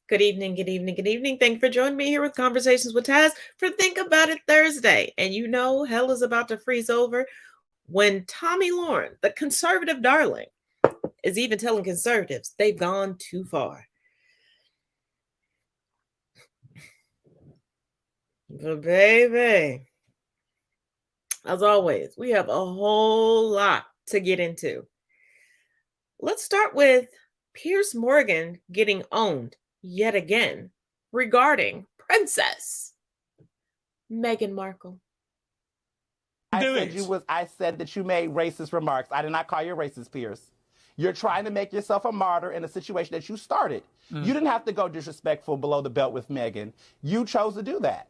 Good evening, good evening, good evening. Thank you for joining me here with Conversations with Taz for Think About It Thursday. And you know, hell is about to freeze over when Tommy Lauren, the conservative darling, is even telling conservatives they've gone too far. But baby, as always, we have a whole lot to get into. Let's start with Piers Morgan getting owned yet again regarding Princess Meghan Markle. I said that you made racist remarks. I did not call you racist, Piers. You're trying to make yourself a martyr in a situation that you started. You didn't have to go disrespectful below the belt with Meghan. You chose to do that.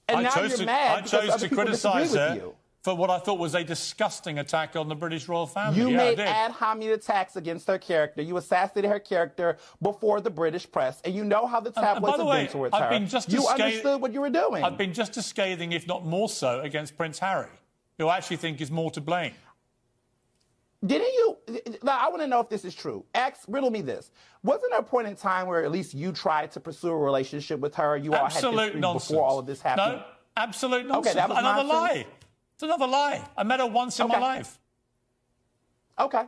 And now you're mad because other people disagree with you. For what I thought was a disgusting attack on the British royal family. You made ad hominem attacks against her character. You assassinated her character before the British press. And you know how the tabloids have been towards her. You understood what you were doing. I've been just as scathing, if not more so, against Prince Harry, who I actually think is more to blame. Didn't you? Now, I want to know if this is true. Riddle me this. Wasn't there a point in time where at least you tried to pursue a relationship with her? You all had history before all of this happened? No, absolute nonsense. Okay, that was another nonsense? lie. It's another lie. I met her once in my life. Okay.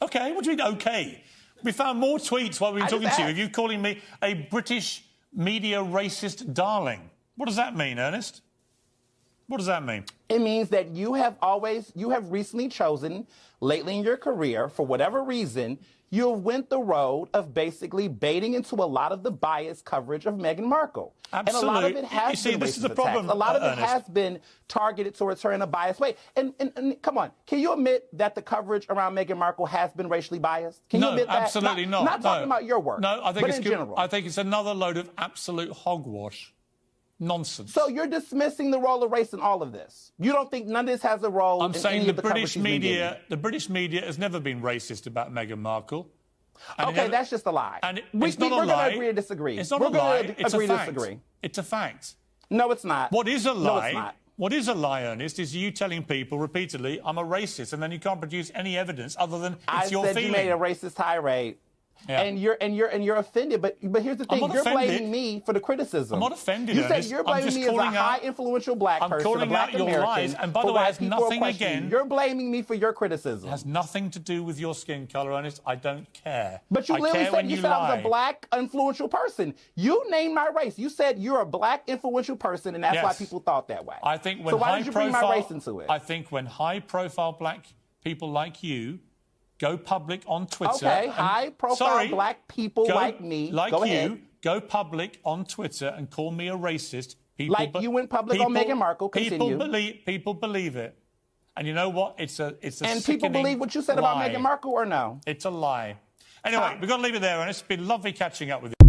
Okay, what do you mean, okay? We found more tweets while we were talking to you. Are you calling me a British media racist darling? What does that mean, Ernest? What does that mean? It means that you have recently chosen, lately in your career, for whatever reason, you went the road of basically baiting into a lot of the biased coverage of Meghan Markle. Absolutely. And a lot of it has been this is the problem. A lot of it Ernest. has been targeted towards her in a biased way. And come on, can you admit that the coverage around Meghan Markle has been racially biased? Can you admit that? Absolutely not. Not talking about your work. No, I think but in general. I think it's another load of absolute hogwash. Nonsense. So you're dismissing the role of race in all of this. You don't think none of this has a role I'm in saying any of the British media. The British media has never been racist about Meghan Markle. Okay, that's just a lie. And we're going to agree to disagree. It's not a lie. It's a fact. Disagree. It's a fact. No, it's not. What is a lie? No, it's not. What is a lie, Ernest, is you telling people repeatedly, I'm a racist, and then you can't produce any evidence other than it's your feeling. I said you made a racist tirade. Yeah. And you're offended, but here's the thing: you're blaming me for the criticism. I'm not offended. You said you're blaming me as a high influential black person, calling a black out your American. Lies, and by the way, it has nothing again. You're blaming me for your criticism. It has nothing to do with your skin color, Ernest. I don't care. But you literally said you said I was a black influential person. You named my race. You said you're a black influential person, and that's why people thought that way. I think when so why did you bring my race into it? I think when high-profile black people like you go public on Twitter. Okay, high-profile black people like me. Go ahead. Go public on Twitter and call me a racist. You went public on Meghan Markle. Continue. People believe it. And you know what? It's a And people believe what you said about Meghan Markle or no? It's a lie. Anyway, we've got to leave it there, and it's been lovely catching up with you.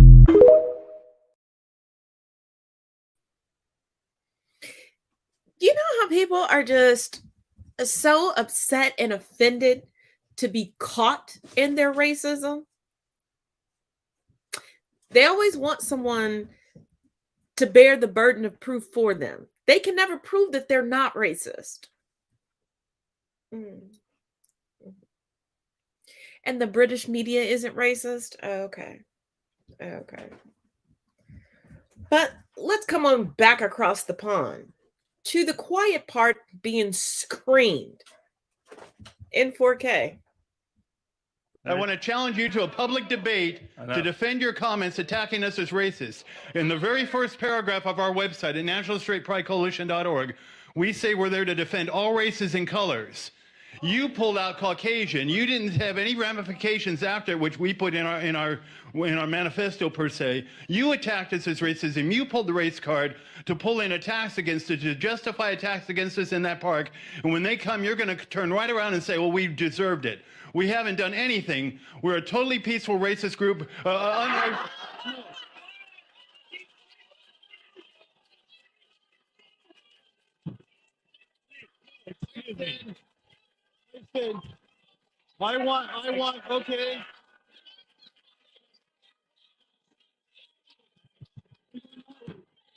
You know how people are just so upset and offended to be caught in their racism? They always want someone to bear the burden of proof for them. They can never prove that they're not racist. And the British media isn't racist? Okay. But let's come on back across the pond to the quiet part being screened in 4K. I want to challenge you to a public debate to defend your comments attacking us as racist. In the very first paragraph of our website at nationalstraightpridecoalition.org, we say we're there to defend all races and colors. You pulled out Caucasian. You didn't have any ramifications after, which we put in our manifesto per se. You attacked us as racism. You pulled the race card to pull in attacks against us, to justify attacks against us in that park. And when they come, you're going to turn right around and say, well, we deserved it. We haven't done anything. We're a totally peaceful racist group. Excuse me. I want, okay.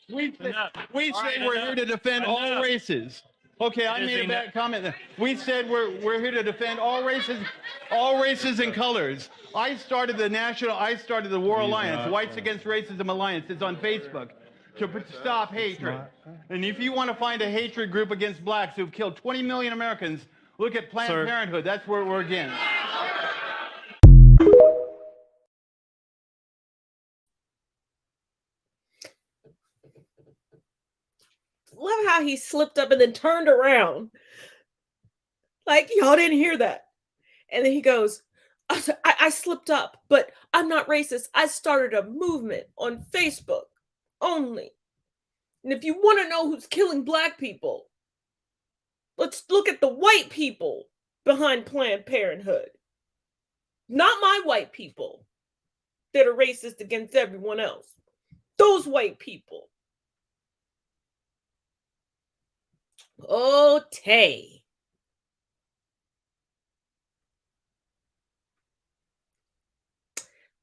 We say we're here to defend all races. Okay, I made a bad comment. We said we're here to defend all races and colors. I started the War Alliance, Whites Against Racism Alliance. It's on Facebook to stop hatred. And if you want to find a hatred group against blacks who've killed 20 million Americans, look at Planned Parenthood. That's where we're against. Love how he slipped up and then turned around. Like, y'all didn't hear that. And then he goes, I slipped up, but I'm not racist. I started a movement on Facebook only. And if you want to know who's killing black people, let's look at the white people behind Planned Parenthood. Not my white people that are racist against everyone else. Those white people. Oh, Tay.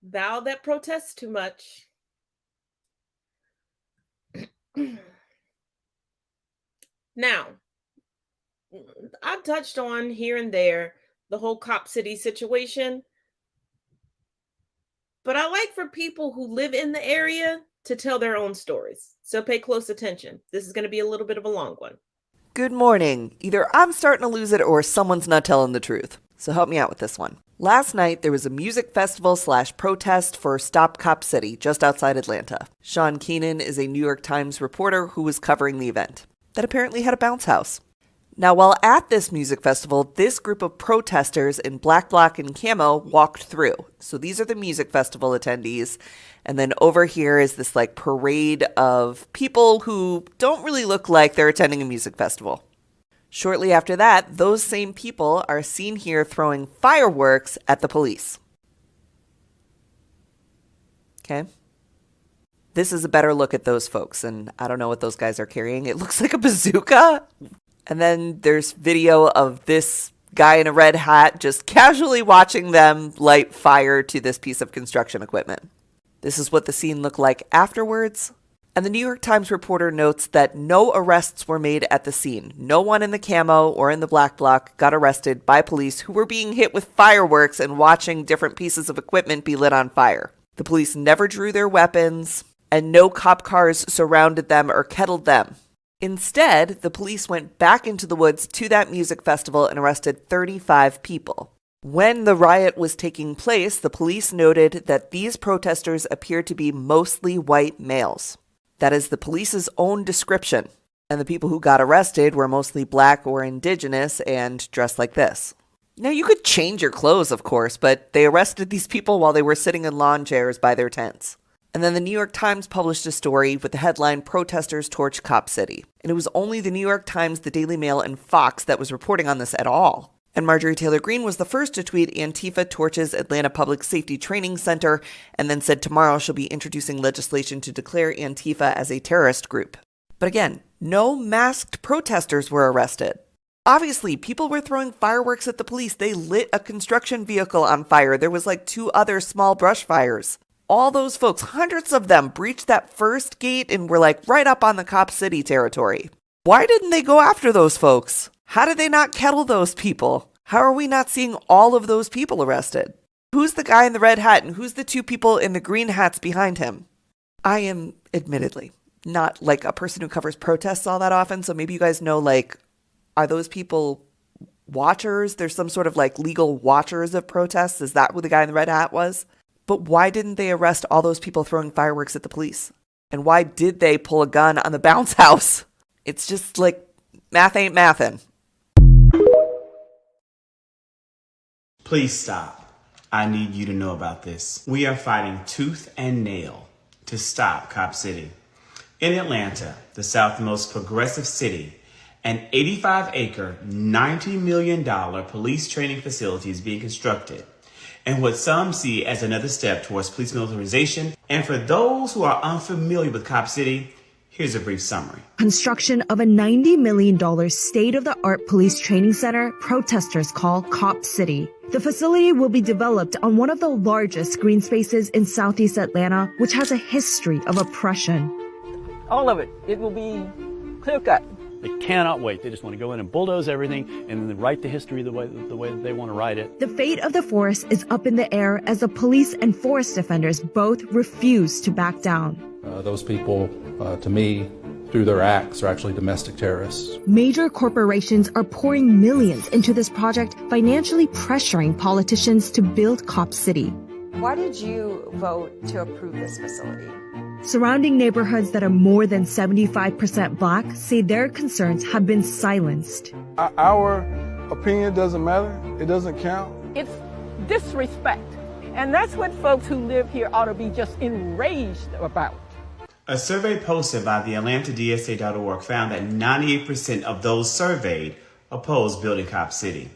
Thou that protests too much. Now, I've touched on here and there the whole Cop City situation, but I like for people who live in the area to tell their own stories. So pay close attention. This is going to be a little bit of a long one. Good morning. Either I'm starting to lose it or someone's not telling the truth. So help me out with this one. Last night, there was a music festival / protest for Stop Cop City just outside Atlanta. Sean Keenan is a New York Times reporter who was covering the event that apparently had a bounce house. Now, while at this music festival, this group of protesters in black bloc and camo walked through. So these are the music festival attendees. And then over here is this like parade of people who don't really look like they're attending a music festival. Shortly after that, those same people are seen here throwing fireworks at the police. Okay. This is a better look at those folks, and I don't know what those guys are carrying. It looks like a bazooka. And then there's video of this guy in a red hat just casually watching them light fire to this piece of construction equipment. This is what the scene looked like afterwards. And the New York Times reporter notes that no arrests were made at the scene. No one in the camo or in the black bloc got arrested by police who were being hit with fireworks and watching different pieces of equipment be lit on fire. The police never drew their weapons, and no cop cars surrounded them or kettled them. Instead, the police went back into the woods to that music festival and arrested 35 people. When the riot was taking place, the police noted that these protesters appeared to be mostly white males. That is the police's own description. And the people who got arrested were mostly black or indigenous and dressed like this. Now, you could change your clothes, of course, but they arrested these people while they were sitting in lawn chairs by their tents. And then the New York Times published a story with the headline, "Protesters Torch Cop City." And it was only the New York Times, the Daily Mail, and Fox that was reporting on this at all. And Marjorie Taylor Greene was the first to tweet, "Antifa torches Atlanta Public Safety Training Center," and then said tomorrow she'll be introducing legislation to declare Antifa as a terrorist group. But again, no masked protesters were arrested. Obviously, people were throwing fireworks at the police. They lit a construction vehicle on fire. There was like 2 other small brush fires. All those folks, hundreds of them, breached that first gate and were like right up on the Cop City territory. Why didn't they go after those folks? How did they not kettle those people? How are we not seeing all of those people arrested? Who's the guy in the red hat and who's the two people in the green hats behind him? I am admittedly not like a person who covers protests all that often. So maybe you guys know, like, are those people watchers? There's some sort of like legal watchers of protests. Is that who the guy in the red hat was? But why didn't they arrest all those people throwing fireworks at the police? And why did they pull a gun on the bounce house? It's just like math ain't mathin'. Please stop. I need you to know about this. We are fighting tooth and nail to stop Cop City. In Atlanta, the South's most progressive city, an 85-acre, $90 million police training facility is being constructed, and what some see as another step towards police militarization. And for those who are unfamiliar with Cop City, here's a brief summary. Construction of a $90 million state-of-the-art police training center protesters call Cop City. The facility will be developed on one of the largest green spaces in Southeast Atlanta, which has a history of oppression. All of it. It will be clear cut. They cannot wait. They just want to go in and bulldoze everything and then write the history the way that they want to write it. The fate of the forest is up in the air as the police and forest defenders both refuse to back down. Those people, to me, through their acts, are actually domestic terrorists. Major corporations are pouring millions into this project, financially pressuring politicians to build Cop City. Why did you vote to approve this facility? Surrounding neighborhoods that are more than 75% Black say their concerns have been silenced. Our opinion doesn't matter. It doesn't count. It's disrespect. And that's what folks who live here ought to be just enraged about. A survey posted by the AtlantaDSA.org found that 98% of those surveyed oppose building Cop City.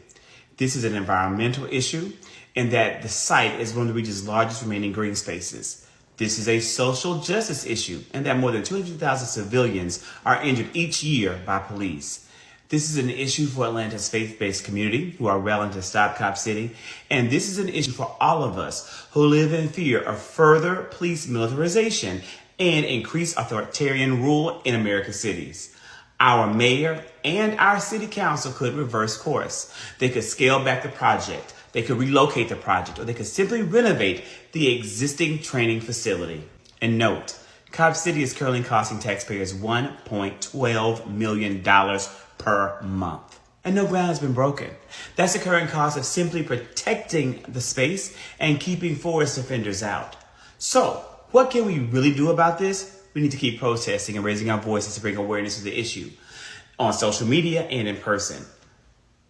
This is an environmental issue in that the site is one of the region's largest remaining green spaces. This is a social justice issue in that more than 250,000 civilians are injured each year by police. This is an issue for Atlanta's faith-based community who are rallying to stop Cop City. And this is an issue for all of us who live in fear of further police militarization and increased authoritarian rule in America's cities. Our mayor and our city council could reverse course. They could scale back the project. They could relocate the project, or they could simply renovate the existing training facility. And note, Cop City is currently costing taxpayers $1.12 million per month. And no ground has been broken. That's the current cost of simply protecting the space and keeping forest offenders out. So, what can we really do about this? We need to keep protesting and raising our voices to bring awareness to the issue on social media and in person.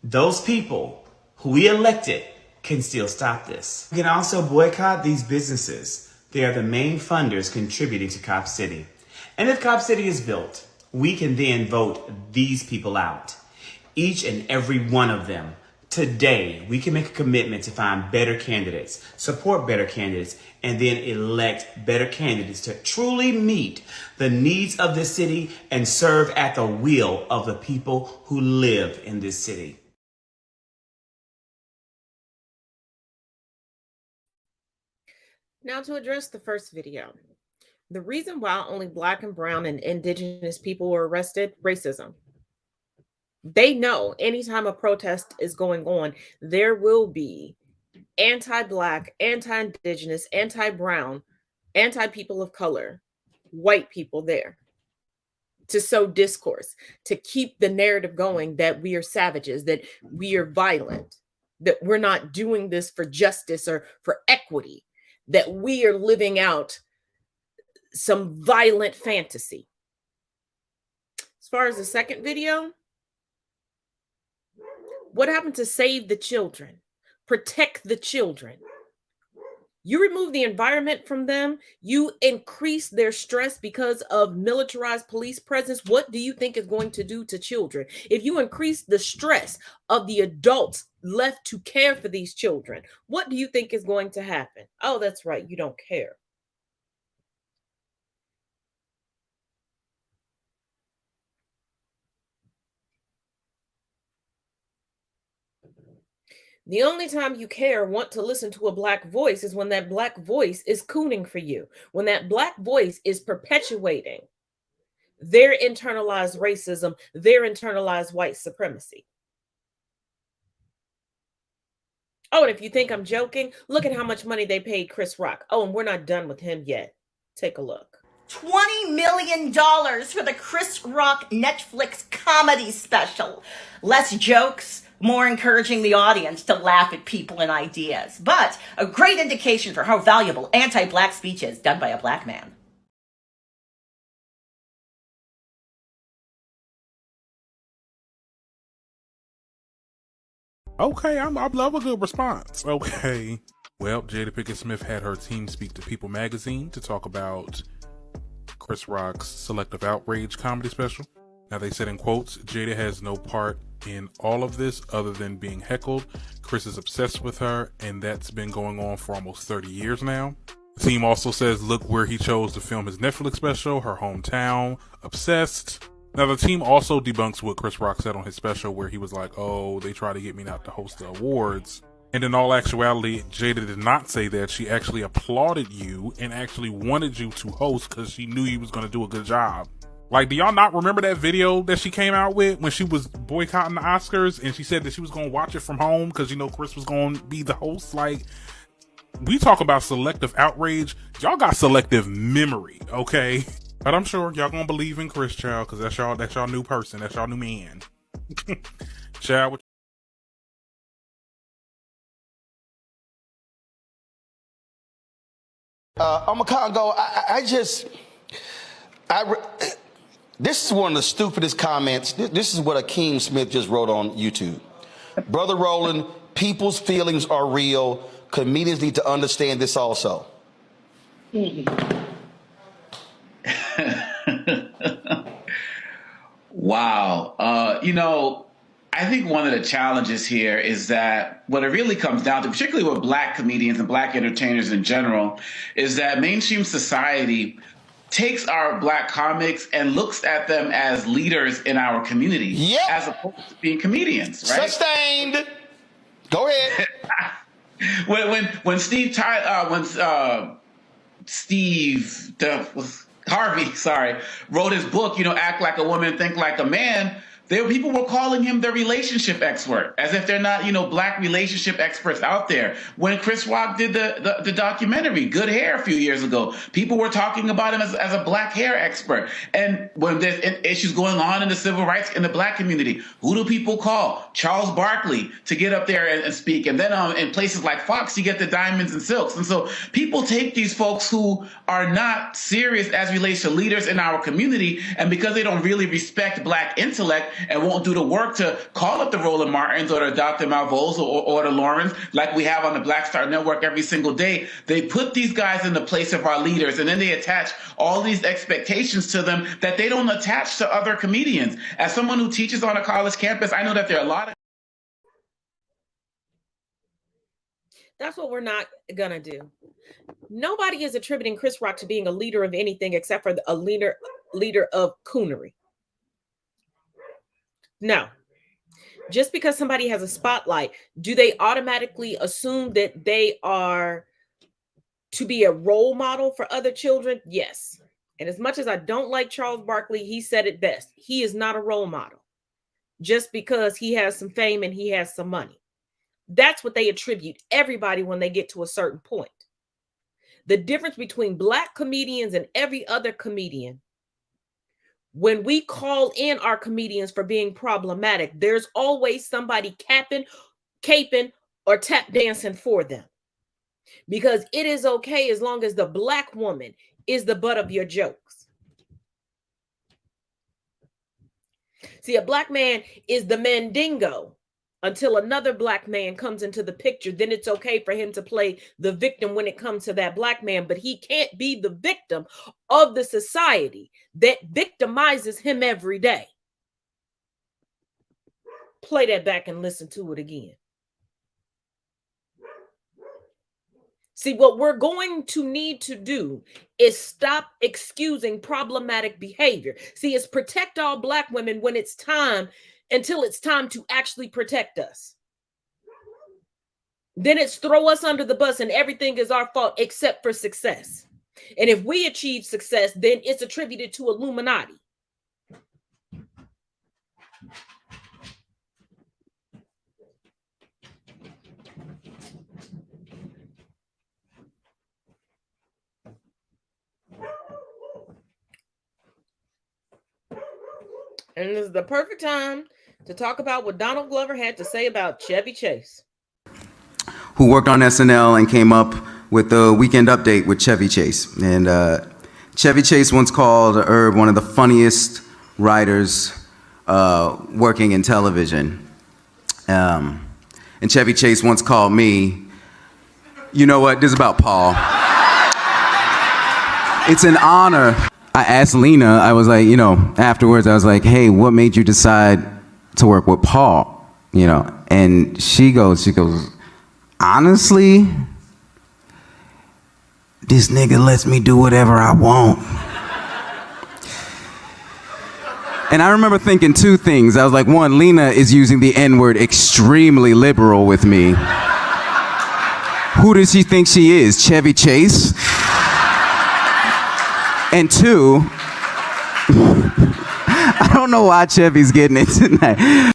Those people who we elected can still stop this. We can also boycott these businesses. They are the main funders contributing to Cop City. And if Cop City is built, we can then vote these people out. Each and every one of them. Today, we can make a commitment to find better candidates, support better candidates, and then elect better candidates to truly meet the needs of this city and serve at the will of the people who live in this city. Now to address the first video. The reason why only Black and brown and indigenous people were arrested, racism. They know anytime a protest is going on, there will be anti-Black, anti-indigenous, anti-brown, anti-people of color, white people there to sow discourse, to keep the narrative going that we are savages, that we are violent, that we're not doing this for justice or for equity, that we are living out some violent fantasy. As far as the second video, what happened to save the children, protect the children? You remove the environment from them, you increase their stress because of militarized police presence. What do you think is going to do to children? If you increase the stress of the adults left to care for these children, what do you think is going to happen? Oh, that's right, you don't care. The only time you care, want to listen to a Black voice is when that Black voice is cooning for you, when that Black voice is perpetuating their internalized racism, their internalized white supremacy. Oh, and if you think I'm joking, look at how much money they paid Chris Rock. Oh, and we're not done with him yet. Take a look. $20 million for the Chris Rock Netflix comedy special. Less jokes, more encouraging the audience to laugh at people and ideas. But a great indication for how valuable anti-black speech is done by a black man. Okay, I love a good response. Okay. Well, Jada Pinkett Smith had her team speak to People magazine to talk about Chris Rock's Selective Outrage comedy special. Now, they said in quotes, Jada has no part in all of this other than being heckled. Chris is obsessed with her, and that's been going on for almost 30 years now. The team also says, look where he chose to film his Netflix special, her hometown, obsessed. Now, the team also debunks what Chris Rock said on his special, where he was like, oh, they try to get me not to host the awards. And in all actuality, Jada did not say that. She actually applauded you and actually wanted you to host because she knew you was going to do a good job. Like, do y'all not remember that video that she came out with when she was boycotting the Oscars and she said that she was going to watch it from home because, you know, Chris was going to be the host? Like, we talk about selective outrage. Y'all got selective memory, okay? But I'm sure y'all gonna believe in Chris, child, because that's y'all new person. That's y'all new man. Child. I'm a Congo. This is one of the stupidest comments. This is what Akeem Smith just wrote on YouTube. Brother Roland, people's feelings are real. Comedians need to understand this also. Wow. You know, I think one of the challenges here is that what it really comes down to, particularly with black comedians and black entertainers in general, is that mainstream society takes our black comics and looks at them as leaders in our community, as opposed to being comedians, right? Sustained. Go ahead. when Steve Harvey, wrote his book, you know, Act Like a Woman, Think Like a Man, people were calling him the relationship expert, as if they're not, you know, black relationship experts out there. When Chris Rock did the documentary, Good Hair, a few years ago, people were talking about him as a black hair expert. And when there's issues going on in the civil rights in the black community, who do people call? Charles Barkley to get up there and speak. And then in places like Fox, you get the Diamonds and Silks. And so people take these folks who are not serious as relates to leaders in our community, and because they don't really respect black intellect, and won't do the work to call up the Roland Martins or the Dr. Malveaux or the Laurens like we have on the Black Star Network every single day. They put these guys in the place of our leaders, and then they attach all these expectations to them that they don't attach to other comedians. As someone who teaches on a college campus, I know that there are a lot of... That's what we're not going to do. Nobody is attributing Chris Rock to being a leader of anything except for a leader of coonery. No. Just because somebody has a spotlight, do they automatically assume that they are to be a role model for other children? Yes. And as much as I don't like Charles Barkley, he said it best. He is not a role model just because he has some fame and he has some money. That's what they attribute everybody when they get to a certain point. The difference between black comedians and every other comedian, when we call in our comedians for being problematic, there's always somebody caping, or tap dancing for them. Because it is okay as long as the black woman is the butt of your jokes. See, a black man is the mandingo until another black man comes into the picture. Then it's okay for him to play the victim when it comes to that black man, but he can't be the victim of the society that victimizes him every day. Play that back and listen to it again. See, what we're going to need to do is stop excusing problematic behavior. See, it's protect all black women when it's time, until it's time to actually protect us. Then it's throw us under the bus and everything is our fault except for success. And if we achieve success, then it's attributed to Illuminati. And this is the perfect time to talk about what Donald Glover had to say about Chevy Chase. Who worked on SNL and came up with the Weekend Update with Chevy Chase. And Chevy Chase once called Herb one of the funniest writers working in television. And Chevy Chase once called me, you know what, this is about Paul. It's an honor. I asked Lena, I was like, afterwards, I was like, hey, what made you decide to work with Paul? And she goes, honestly, this nigga lets me do whatever I want. And I remember thinking two things. I was like, one, Lena is using the N-word extremely liberal with me. Who does she think she is, Chevy Chase? And two, I don't know why Chevy's getting it tonight.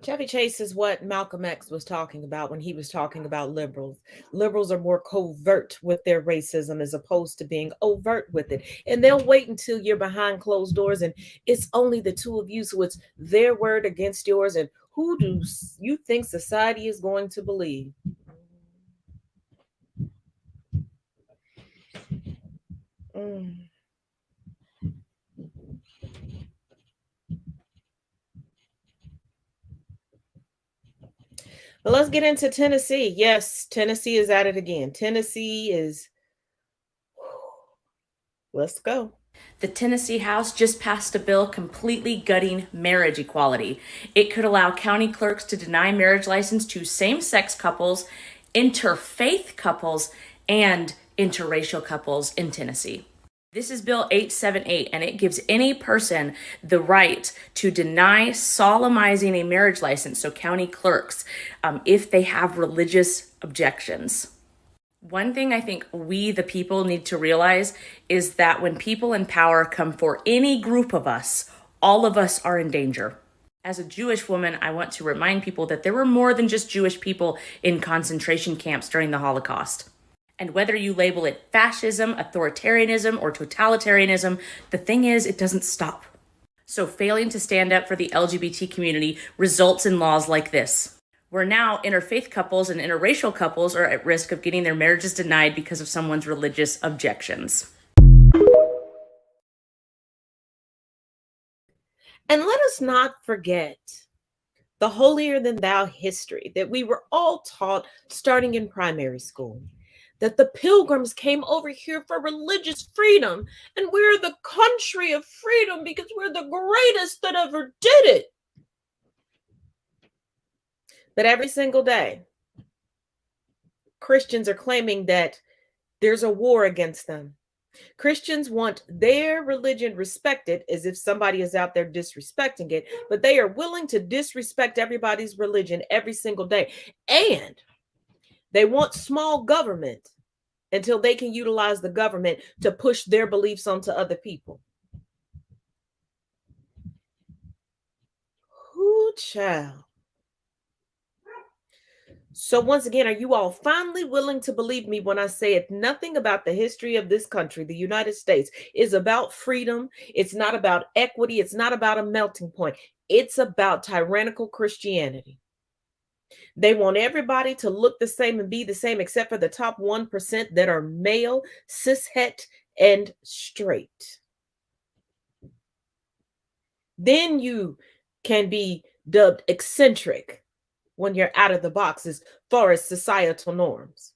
Chevy Chase is what Malcolm X was talking about when he was talking about liberals. Liberals are more covert with their racism as opposed to being overt with it. And they'll wait until you're behind closed doors and it's only the two of you. So it's their word against yours. And who do you think society is going to believe? But let's get into Tennessee. Yes, Tennessee is at it again. Tennessee is... Let's go. The Tennessee House just passed a bill completely gutting marriage equality. It could allow county clerks to deny marriage license to same-sex couples, interfaith couples, and interracial couples in Tennessee. This is Bill 878, and it gives any person the right to deny solemnizing a marriage license, so county clerks, if they have religious objections. One thing I think we, the people, need to realize is that when people in power come for any group of us, all of us are in danger. As a Jewish woman, I want to remind people that there were more than just Jewish people in concentration camps during the Holocaust. And whether you label it fascism, authoritarianism, or totalitarianism, the thing is, it doesn't stop. So failing to stand up for the LGBT community results in laws like this, where now interfaith couples and interracial couples are at risk of getting their marriages denied because of someone's religious objections. And let us not forget the holier-than-thou history that we were all taught starting in primary school. That the Pilgrims came over here for religious freedom, and we're the country of freedom because we're the greatest that ever did it. But every single day, Christians are claiming that there's a war against them. Christians want their religion respected as if somebody is out there disrespecting it, but they are willing to disrespect everybody's religion every single day. And they want small government until they can utilize the government to push their beliefs onto other people. Ooh, child. So once again, are you all finally willing to believe me when I say it? Nothing about the history of this country, the United States, is about freedom. It's not about equity. It's not about a melting point. It's about tyrannical Christianity. They want everybody to look the same and be the same, except for the top 1% that are male, cishet, and straight. Then you can be dubbed eccentric when you're out of the box as far as societal norms.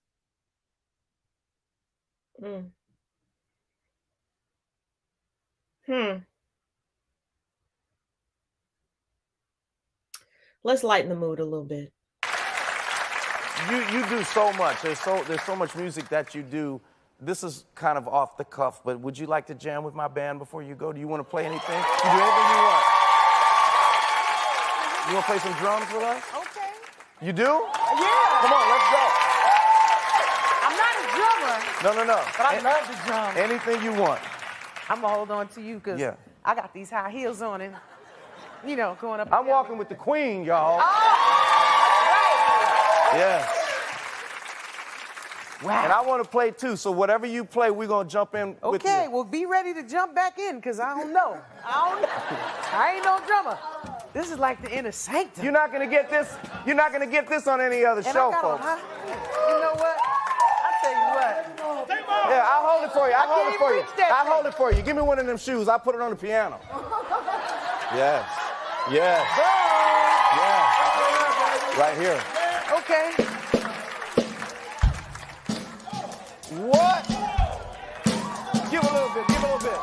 Let's lighten the mood a little bit. You do so much. There's so much music that you do. This is kind of off the cuff, but would you like to jam with my band before you go? Do you want to play anything? You do anything you want. You want to play some drums with us? Okay. You do? Yeah. Come on, let's go. I'm not a drummer. No. But I love the drums. Anything you want. I'm going to hold on to you because I got these high heels on and, going up. I'm walking with the queen, y'all. Oh, right. Yeah. Wow. And I want to play too, so whatever you play, we're going to jump in with you. Okay, well, be ready to jump back in, because I don't know. I ain't no drummer. This is like the inner sanctum. You're not going to get this. You're not going to get this on any other show, folks. You know what? I'll tell you what. Yeah, I'll hold it for you. I'll hold it for you. I'll hold thing. it for you. Give me one of them shoes. I'll put it on the piano. Yes. Yes. Yes. Right here. Okay. What? Give a little bit. Give a little bit.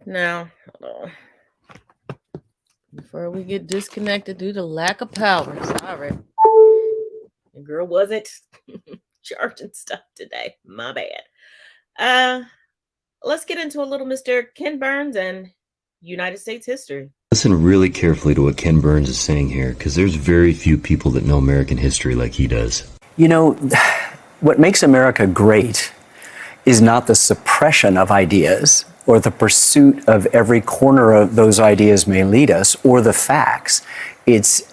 Now, hold on. Before we get disconnected due to lack of power. Sorry. The girl wasn't charging stuff today. My bad. Let's get into a little Mr. Ken Burns and United States history. Listen really carefully to what Ken Burns is saying here, because there's very few people that know American history like he does. You know, what makes America great is not the suppression of ideas or the pursuit of every corner of those ideas may lead us or the facts. It's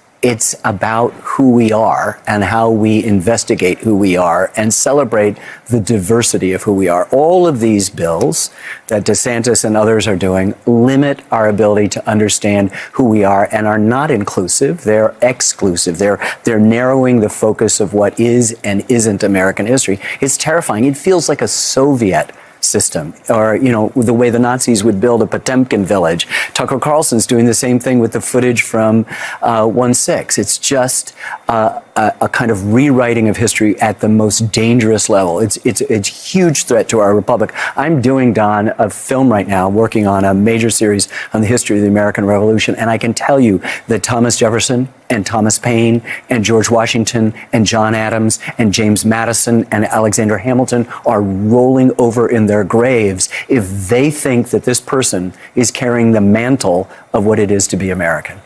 about who we are and how we investigate who we are and celebrate the diversity of who we are. All of these bills that DeSantis and others are doing limit our ability to understand who we are and are not inclusive. They're exclusive. They're narrowing the focus of what is and isn't American history. It's terrifying. It feels like a Soviet system, or, you know, the way the Nazis would build a Potemkin village. Tucker Carlson's doing the same thing with the footage from 1/6. It's just a kind of rewriting of history at the most dangerous level. It's a huge threat to our republic. I'm doing, Don, a film right now, working on a major series on the history of the American Revolution, and I can tell you that Thomas Jefferson and Thomas Paine and George Washington and John Adams and James Madison and Alexander Hamilton are rolling over in their graves if they think that this person is carrying the mantle of what it is to be American.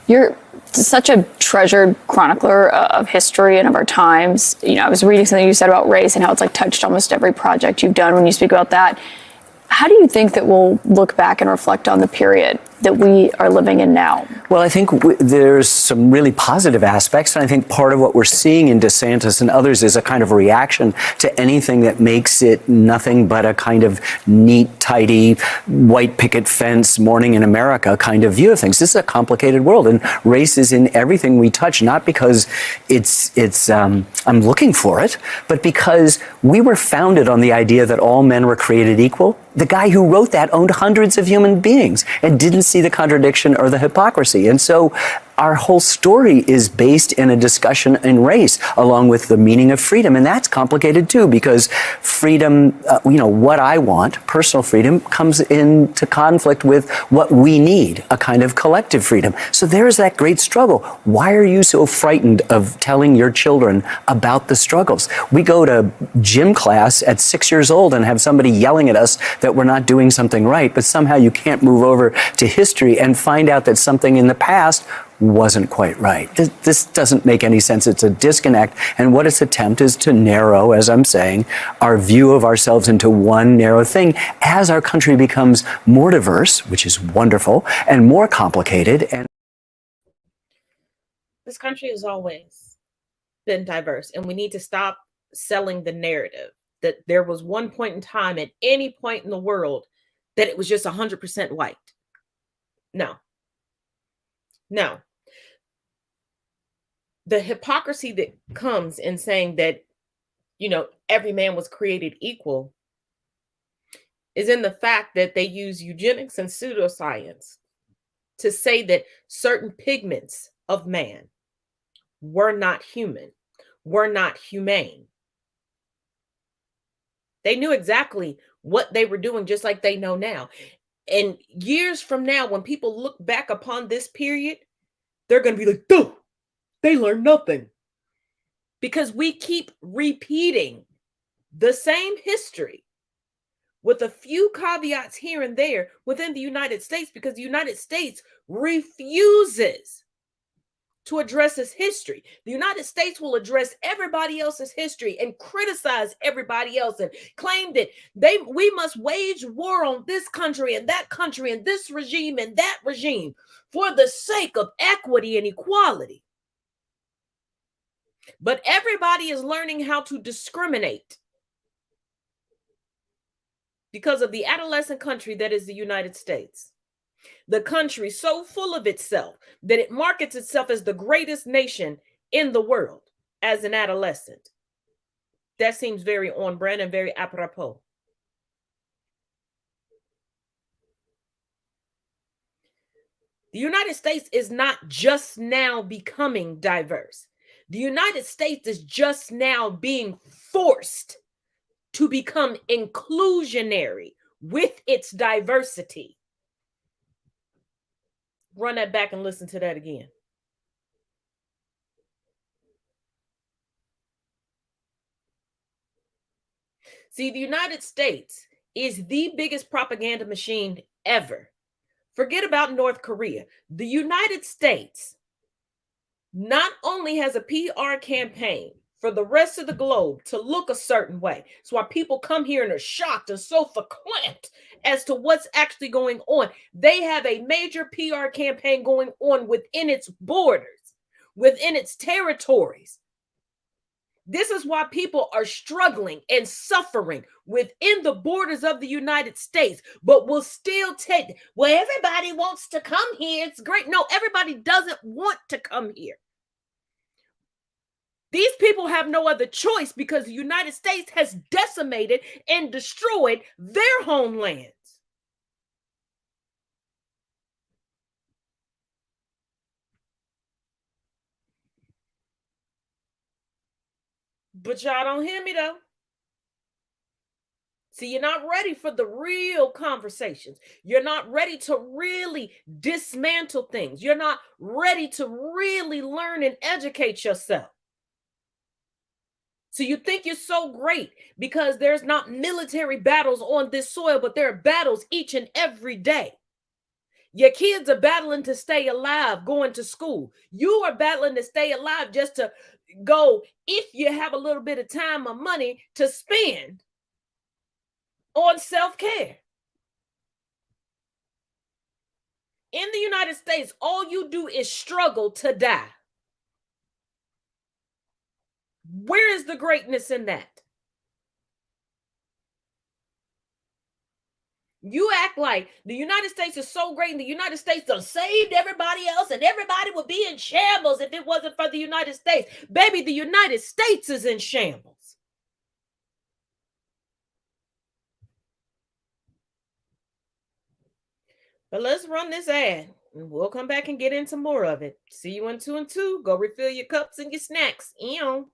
You're such a treasured chronicler of history and of our times. You know, I was reading something you said about race and how it's like touched almost every project you've done when you speak about that. How do you think that we'll look back and reflect on the period that we are living in now? Well, I think there's some really positive aspects, and I think part of what we're seeing in DeSantis and others is a kind of reaction to anything that makes it nothing but a kind of neat, tidy, white picket fence, morning in America kind of view of things. This is a complicated world, and race is in everything we touch, not because I'm looking for it, but because we were founded on the idea that all men were created equal. The guy who wrote that owned hundreds of human beings and didn't see the contradiction or the hypocrisy. And so our whole story is based in a discussion in race, along with the meaning of freedom. And that's complicated too, because freedom, what I want, personal freedom, comes into conflict with what we need, a kind of collective freedom. So there's that great struggle. Why are you so frightened of telling your children about the struggles? We go to gym class at 6 years old and have somebody yelling at us that we're not doing something right, but somehow you can't move over to history and find out that something in the past wasn't quite right. This doesn't make any sense. It's a disconnect. And what its attempt is to narrow, as I'm saying, our view of ourselves into one narrow thing as our country becomes more diverse, which is wonderful, and more complicated. And this country has always been diverse, and we need to stop selling the narrative that there was one point in time at any point in the world that it was just 100% white. No. The hypocrisy that comes in saying that, every man was created equal is in the fact that they use eugenics and pseudoscience to say that certain pigments of man were not human, were not humane. They knew exactly what they were doing, just like they know now. And years from now, when people look back upon this period, they're going to be like, duh, they learned nothing. Because we keep repeating the same history with a few caveats here and there within the United States, because the United States refuses to address its history. The United States will address everybody else's history and criticize everybody else and claim that we must wage war on this country and this regime and that regime for the sake of equity and equality. But everybody is learning how to discriminate because of the adolescent country that is the United States. The country so full of itself that it markets itself as the greatest nation in the world as an adolescent. That seems very on brand and very apropos. The United States is not just now becoming diverse. The United States is just now being forced to become inclusionary with its diversity. Run that back and listen to that again. See, the United States is the biggest propaganda machine ever. Forget about North Korea. The United States not only has a PR campaign for the rest of the globe to look a certain way. That's why people come here and are shocked and so verklempt as to what's actually going on. They have a major PR campaign going on within its borders, within its territories. This is why people are struggling and suffering within the borders of the United States, but will still take, well, everybody wants to come here. It's great. No, everybody doesn't want to come here. These people have no other choice because the United States has decimated and destroyed their homelands. But y'all don't hear me though. See, you're not ready for the real conversations. You're not ready to really dismantle things. You're not ready to really learn and educate yourself. So you think you're so great because there's not military battles on this soil, but there are battles each and every day. Your kids are battling to stay alive, going to school. You are battling to stay alive just to go, if you have a little bit of time or money to spend on self-care. In the United States, all you do is struggle to die. Where is the greatness in that? You act like the United States is so great and the United States done saved everybody else and everybody would be in shambles if it wasn't for the United States. Baby, the United States is in shambles. But let's run this ad and we'll come back and get into more of it. See you in 2 and 2. Go refill your cups and your snacks. Ew.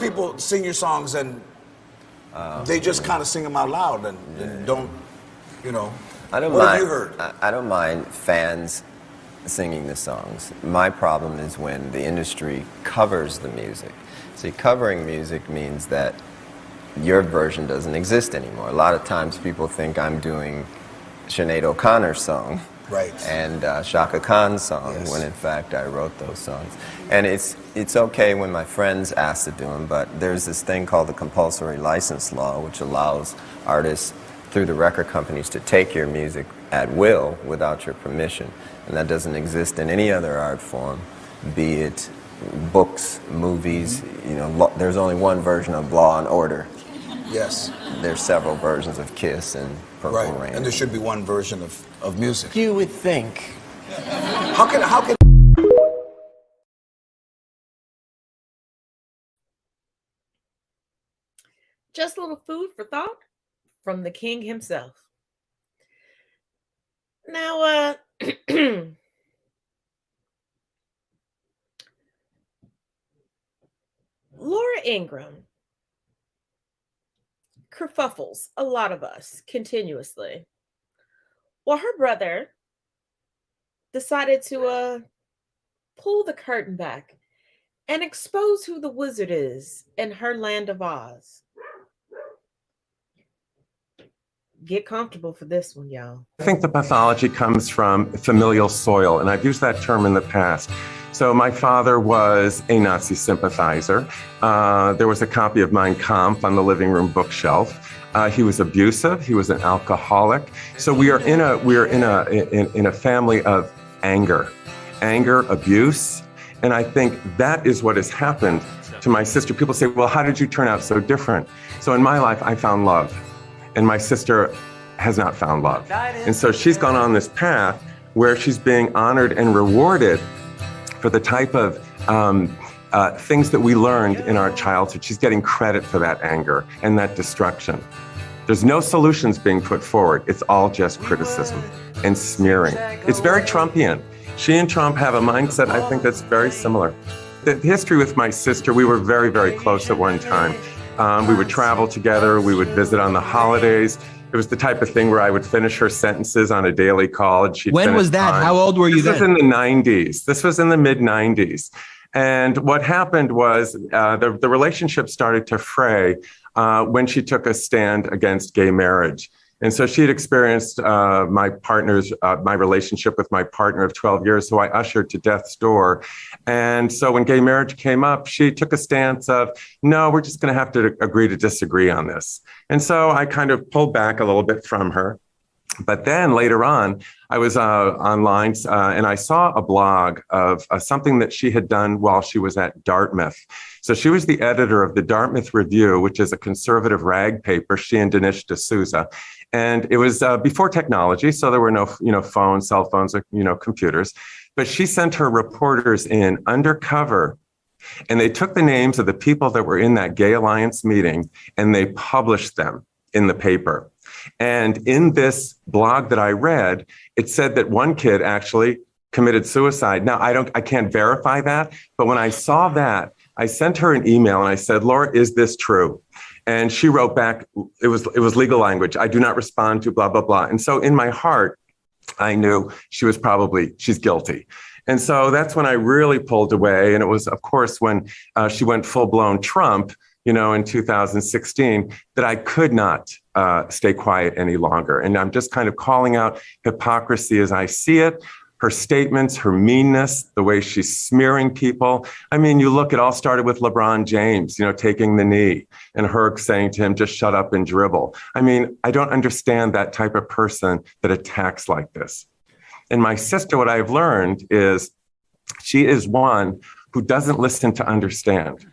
of people sing your songs and they just kind of sing them out loud and don't, you know. I don't what mind, have you heard? I don't mind fans singing the songs. My problem is when the industry covers the music. See, covering music means that your version doesn't exist anymore. A lot of times people think I'm doing Sinead O'Connor's song. Right. And Shaka Khan's song, when in fact I wrote those songs. And it's okay when my friends ask to do them, but there's this thing called the compulsory license law, which allows artists through the record companies to take your music at will without your permission. And that doesn't exist in any other art form, be it books, movies, you know, there's only one version of Law and Order. Yes. There's several versions of Kiss and Purple Rain. And there should be one version of music. You would think. How can Just a little food for thought from the king himself. Now, Laura Ingraham kerfuffles a lot of us continuously. Well, her brother decided to pull the curtain back and expose who the wizard is in her land of Oz. Get comfortable for this one, y'all. I think the pathology comes from familial soil, and I've used that term in the past. So my father was a Nazi sympathizer. There was a copy of Mein Kampf on the living room bookshelf. He was abusive. He was an alcoholic. So we are in a family of anger, abuse, and I think that is what has happened to my sister. People say, "Well, how did you turn out so different?" So in my life, I found love. And my sister has not found love. And so she's gone on this path where she's being honored and rewarded for the type of things that we learned in our childhood. She's getting credit for that anger and that destruction. There's no solutions being put forward. It's all just criticism and smearing. It's very Trumpian. She and Trump have a mindset, I think, that's very similar. The history with my sister, we were very, very close at one time. We would travel together. We would visit on the holidays. It was the type of thing where I would finish her sentences on a daily call. And she'd When was that? mine. How old were you then? This was in the 90s. This was in the mid-90s. And what happened was the relationship started to fray when she took a stand against gay marriage. And so she had experienced my relationship with my partner of 12 years, who I ushered to death's door. And so when gay marriage came up, she took a stance of, no, we're just going to have to agree to disagree on this. And so I kind of pulled back a little bit from her. But then later on, I was online and I saw a blog of something that she had done while she was at Dartmouth. So she was the editor of the Dartmouth Review, which is a conservative rag paper, she and Dinesh D'Souza. And it was before technology, so there were no, phones, cell phones, or, computers. But she sent her reporters in undercover, and they took the names of the people that were in that Gay Alliance meeting, and they published them in the paper. And in this blog that I read, it said that one kid actually committed suicide. Now, I can't verify that, but when I saw that, I sent her an email and I said, Laura, is this true? And she wrote back, it was legal language. I do not respond to blah, blah, blah. And so in my heart, I knew she's guilty. And so that's when I really pulled away. And it was, of course, when she went full blown Trump, in 2016, that I could not stay quiet any longer. And I'm just kind of calling out hypocrisy as I see it. Her statements, her meanness, the way she's smearing people. I mean, you look, it all started with LeBron James, taking the knee and her saying to him, just shut up and dribble. I mean, I don't understand that type of person that attacks like this. And my sister, what I've learned is she is one who doesn't listen to understand.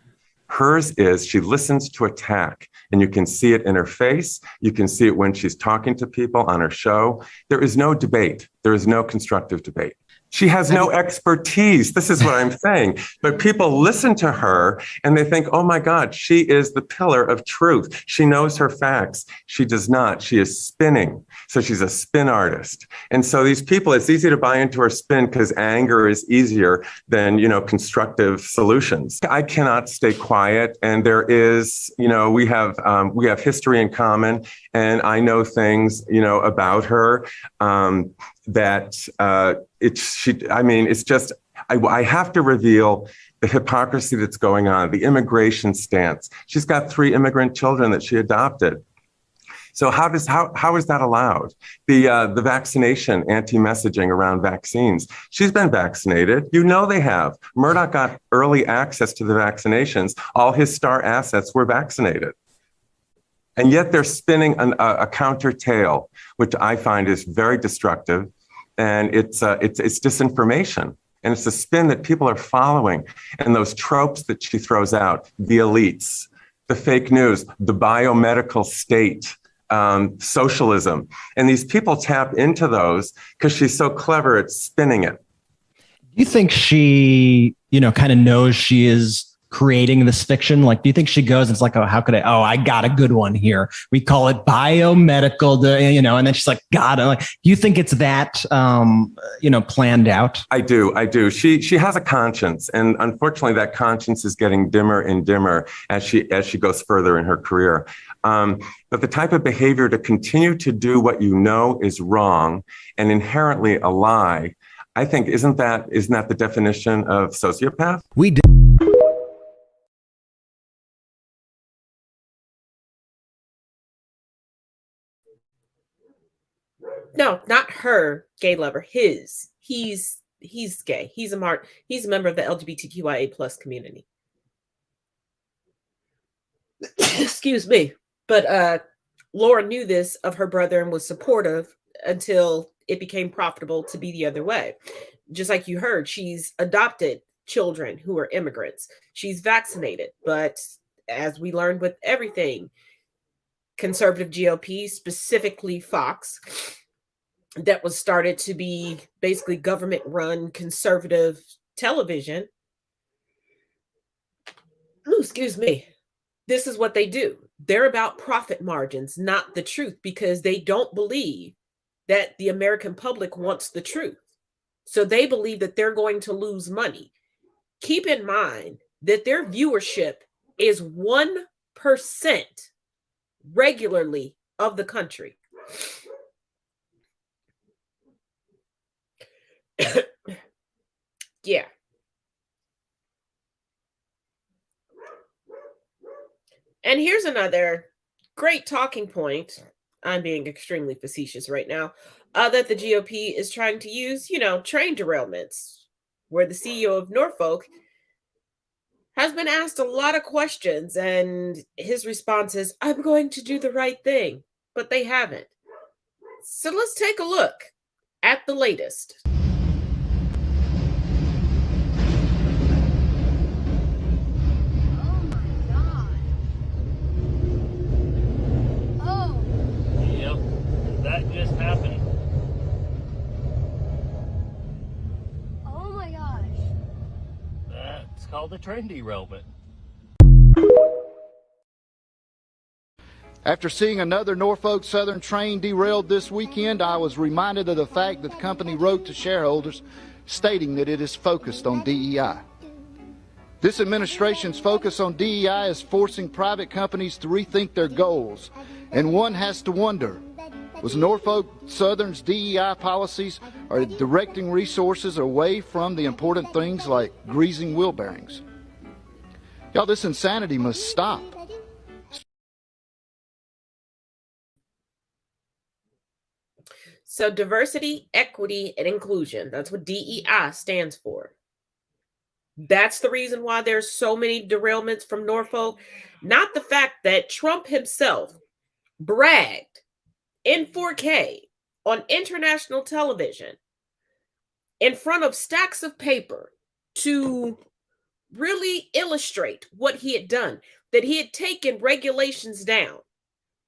Hers is she listens to attack, and you can see it in her face. You can see it when she's talking to people on her show. There is no debate. There is no constructive debate. She has no expertise. This is what I'm saying. But people listen to her and they think, oh my God, she is the pillar of truth. She knows her facts. She does not. She is spinning. So she's a spin artist. And so these people, it's easy to buy into her spin because anger is easier than, constructive solutions. I cannot stay quiet. And there is, we have history in common, and I know things, about her. It's just, I have to reveal the hypocrisy that's going on, the immigration stance. She's got 3 immigrant children that she adopted. So how is that allowed? The vaccination, anti-messaging around vaccines. She's been vaccinated. They have. Murdoch got early access to the vaccinations. All his star assets were vaccinated. And yet they're spinning a counter tale, which I find is very destructive. And it's disinformation. And it's a spin that people are following. And those tropes that she throws out, the elites, the fake news, the biomedical state, socialism. And these people tap into those because she's so clever at spinning it. Do you think she, kind of knows she is creating this fiction? Like, do you think she goes and it's like, oh, how could I got a good one here. We call it biomedical, and then she's like, God, I'm like, do you think it's that, planned out? I do. She has a conscience. And unfortunately, that conscience is getting dimmer and dimmer as she goes further in her career. But the type of behavior to continue to do what is wrong and inherently a lie, I think, isn't that the definition of sociopath? We did. No, not her gay lover. His. He's gay. He's a member of the LGBTQIA plus community. Excuse me. But Laura knew this of her brother and was supportive until it became profitable to be the other way. Just like you heard, she's adopted children who are immigrants. She's vaccinated. But as we learned with everything, conservative GOP, specifically Fox, that was started to be basically government-run conservative television. Ooh, excuse me. This is what they do. They're about profit margins, not the truth, because they don't believe that the American public wants the truth. So they believe that they're going to lose money. Keep in mind that their viewership is 1% regularly of the country. Yeah. And here's another great talking point. I'm being extremely facetious right now. That the GOP is trying to use, train derailments, where the CEO of Norfolk has been asked a lot of questions, and his response is, I'm going to do the right thing, but they haven't. So let's take a look at the latest. That just happened. Oh my gosh. That's called a train derailment. After seeing another Norfolk Southern train derailed this weekend, I was reminded of the fact that the company wrote to shareholders stating that it is focused on DEI. This administration's focus on DEI is forcing private companies to rethink their goals, and one has to wonder, was Norfolk Southern's DEI policies are directing resources away from the important things like greasing wheel bearings? Y'all, this insanity must stop. So diversity, equity, and inclusion, that's what DEI stands for. That's the reason why there's so many derailments from Norfolk. Not the fact that Trump himself bragged in 4K on international television in front of stacks of paper to really illustrate what he had done, that he had taken regulations down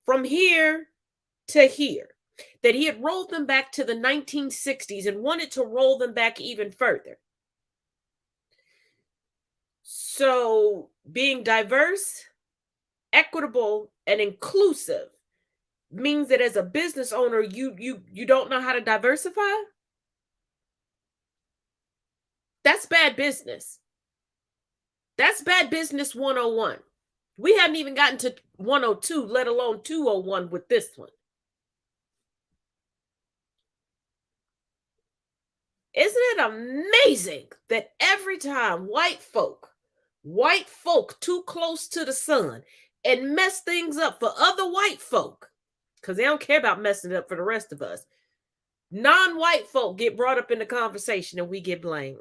from here to here. that he had rolled them back to the 1960s and wanted to roll them back even further. So being diverse, equitable, and inclusive means that as a business owner, you don't know how to diversify? That's bad business. That's bad business 101. We haven't even gotten to 102, let alone 201 with this one. Isn't it amazing that every time white folk too close to the sun and mess things up for other white folk, because they don't care about messing it up for the rest of us, non-white folk get brought up in the conversation and we get blamed.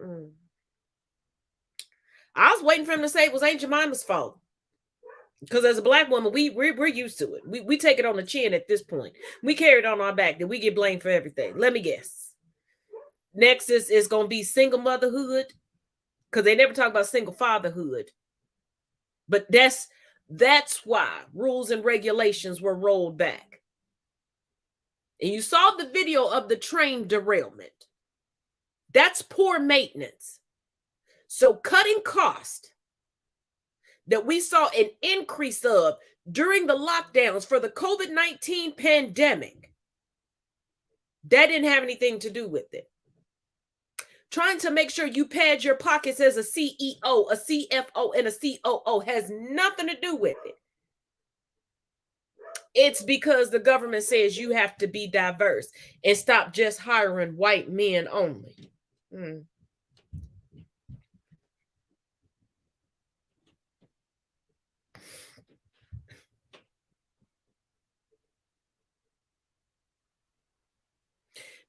I was waiting for him to say it was Aunt Jemima's fault. Because as a black woman, we're used to it. We take it on the chin at this point. We carry it on our back that we get blamed for everything. Let me guess. Next is going to be single motherhood. Because they never talk about single fatherhood. But that's why rules and regulations were rolled back. And you saw the video of the train derailment. That's poor maintenance. So cutting cost that we saw an increase of during the lockdowns for the COVID-19 pandemic, that didn't have anything to do with it. Trying to make sure you pad your pockets as a CEO, a CFO, and a COO has nothing to do with it. It's because the government says you have to be diverse and stop just hiring white men only.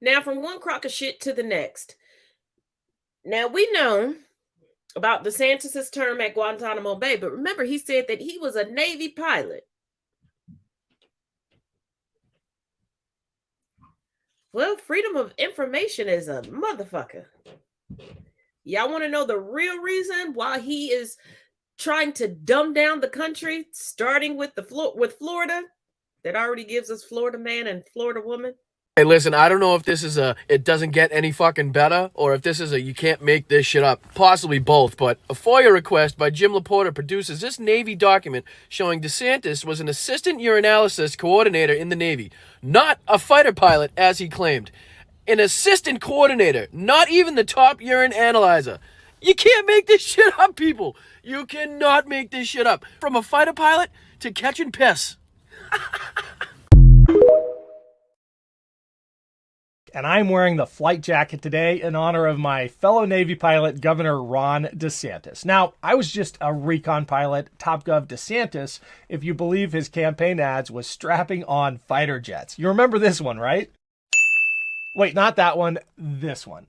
Now, from one crock of shit to the next. Now, we know about DeSantis' term at Guantanamo Bay, but remember, he said that he was a Navy pilot. Well, freedom of information is a motherfucker. Y'all want to know the real reason why he is trying to dumb down the country, starting with Florida, that already gives us Florida man and Florida woman? Hey, listen, I don't know if this is it doesn't get any fucking better, or if this is you can't make this shit up. Possibly both, but a FOIA request by Jim Laporta produces this Navy document showing DeSantis was an assistant urinalysis coordinator in the Navy, not a fighter pilot, as he claimed. An assistant coordinator, not even the top urine analyzer. You can't make this shit up, people. You cannot make this shit up. From a fighter pilot to catching piss. And I'm wearing the flight jacket today in honor of my fellow Navy pilot, Governor Ron DeSantis. Now, I was just a recon pilot, Top Gov DeSantis, if you believe his campaign ads, was strapping on fighter jets. You remember this one, right? Wait, not that one, this one.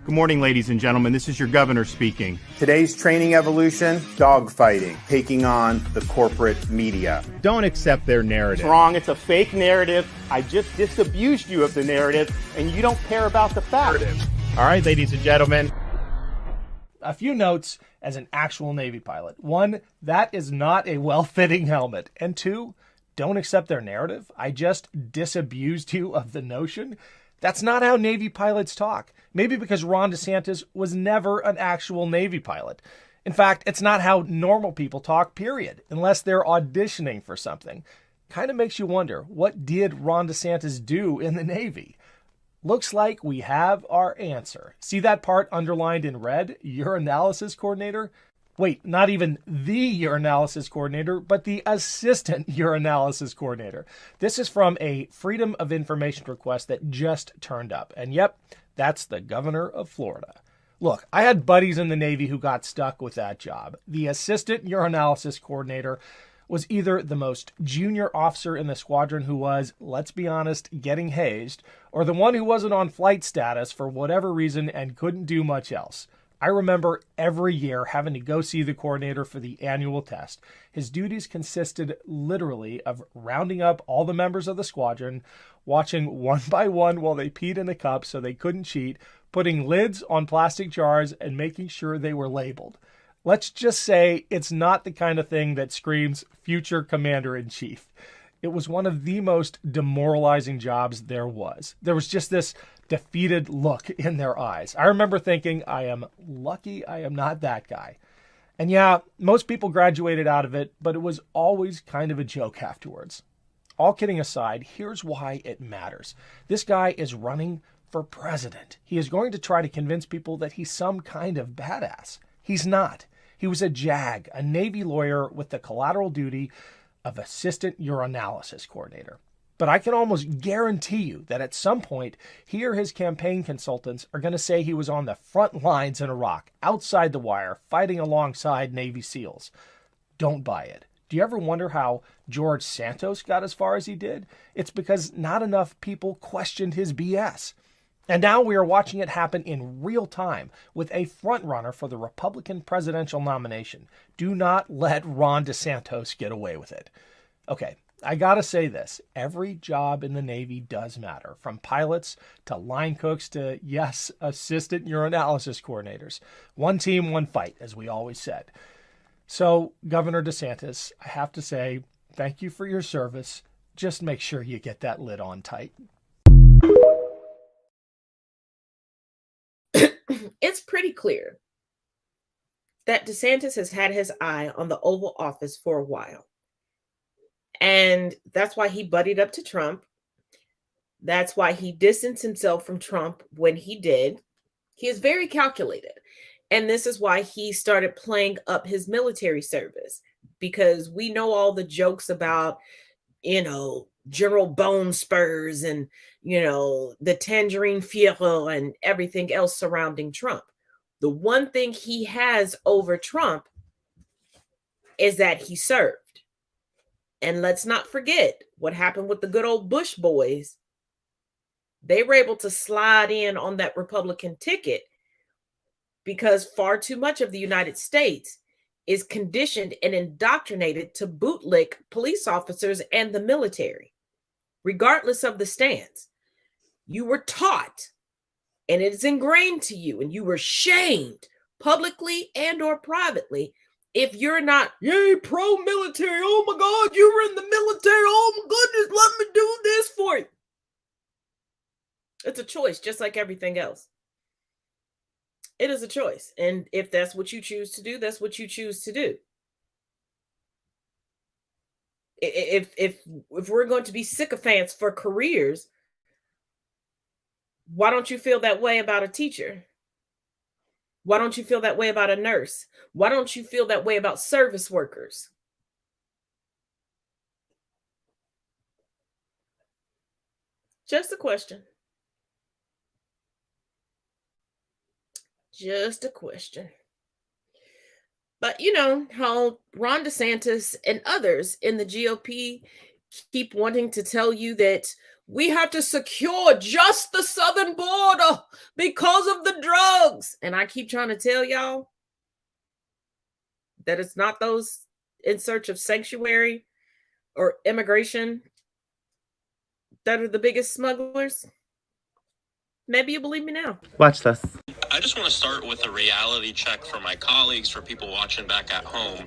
Good morning, ladies and gentlemen. This is your governor speaking. Today's training evolution, dogfighting, taking on the corporate media. Don't accept their narrative. It's wrong. It's a fake narrative. I just disabused you of the narrative, and you don't care about the facts. All right, ladies and gentlemen. A few notes as an actual Navy pilot. One, that is not a well-fitting helmet. And two, don't accept their narrative. I just disabused you of the notion. That's not how Navy pilots talk. Maybe because Ron DeSantis was never an actual Navy pilot. In fact, it's not how normal people talk, period, unless they're auditioning for something. Kind of makes you wonder, what did Ron DeSantis do in the Navy? Looks like we have our answer. See that part underlined in red? Urinalysis coordinator? Wait, not even the urinalysis coordinator, but the assistant urinalysis coordinator. This is from a Freedom of Information request that just turned up. And yep, that's the governor of Florida. Look, I had buddies in the Navy who got stuck with that job. The assistant urinalysis coordinator was either the most junior officer in the squadron who was, let's be honest, getting hazed, or the one who wasn't on flight status for whatever reason and couldn't do much else. I remember every year having to go see the coordinator for the annual test. His duties consisted literally of rounding up all the members of the squadron, watching one by one while they peed in a cup so they couldn't cheat, putting lids on plastic jars, and making sure they were labeled. Let's just say it's not the kind of thing that screams future commander-in-chief. It was one of the most demoralizing jobs there was. There was just this defeated look in their eyes. I remember thinking, I am lucky I am not that guy. And yeah, most people graduated out of it, but it was always kind of a joke afterwards. All kidding aside, here's why it matters. This guy is running for president. He is going to try to convince people that he's some kind of badass. He's not. He was a JAG, a Navy lawyer with the collateral duty of assistant urinalysis coordinator. But I can almost guarantee you that at some point, he or his campaign consultants are going to say he was on the front lines in Iraq, outside the wire, fighting alongside Navy SEALs. Don't buy it. Do you ever wonder how George Santos got as far as he did? It's because not enough people questioned his BS. And now we are watching it happen in real time with a frontrunner for the Republican presidential nomination. Do not let Ron DeSantis get away with it. Okay, I gotta say this. Every job in the Navy does matter, from pilots to line cooks to, yes, assistant urinalysis coordinators. One team, one fight, as we always said. So, Governor DeSantis, I have to say, thank you for your service. Just make sure you get that lid on tight. It's pretty clear that DeSantis has had his eye on the Oval Office for a while. And that's why he buddied up to Trump. That's why he distanced himself from Trump when he did. He is very calculated. And this is why he started playing up his military service, because we know all the jokes about, General Bone Spurs and, the Tangerine Fiero and everything else surrounding Trump. The one thing he has over Trump is that he served. And let's not forget what happened with the good old Bush boys. They were able to slide in on that Republican ticket because far too much of the United States is conditioned and indoctrinated to bootlick police officers and the military, regardless of the stance. You were taught, and it is ingrained to you, and you were shamed publicly and or privately if you're not, yay, pro-military. Oh my God, you were in the military. Oh my goodness, let me do this for you. It's a choice, just like everything else. It is a choice. And if that's what you choose to do, that's what you choose to do. If we're going to be sycophants for careers, why don't you feel that way about a teacher? Why don't you feel that way about a nurse? Why don't you feel that way about service workers? Just a question. Just a question. But you know how Ron DeSantis and others in the GOP keep wanting to tell you that we have to secure just the southern border because of the drugs. And I keep trying to tell y'all that it's not those in search of sanctuary or immigration that are the biggest smugglers. Maybe you believe me now. Watch this. I just want to start with a reality check for my colleagues, for people watching back at home,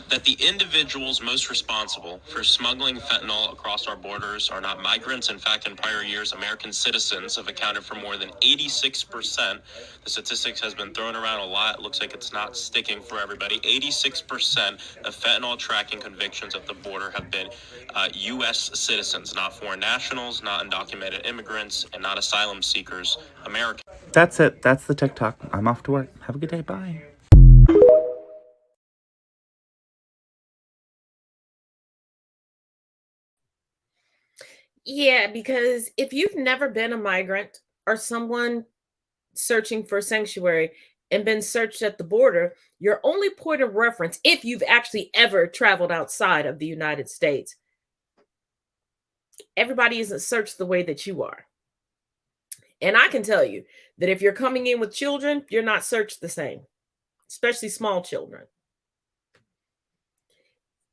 that the individuals most responsible for smuggling fentanyl across our borders are not migrants. In fact, in prior years, American citizens have accounted for more than 86%. The statistics has been thrown around a lot. It looks like it's not sticking for everybody. 86% of fentanyl tracking convictions at the border have been U.S. citizens, not foreign nationals, not undocumented immigrants, and not asylum seekers, Americans. That's it. That's the TikTok. I'm off to work. Have a good day. Bye. Yeah, because if you've never been a migrant or someone searching for sanctuary and been searched at the border, your only point of reference, if you've actually ever traveled outside of the United States, everybody isn't searched the way that you are. And I can tell you that if you're coming in with children, you're not searched the same, especially small children.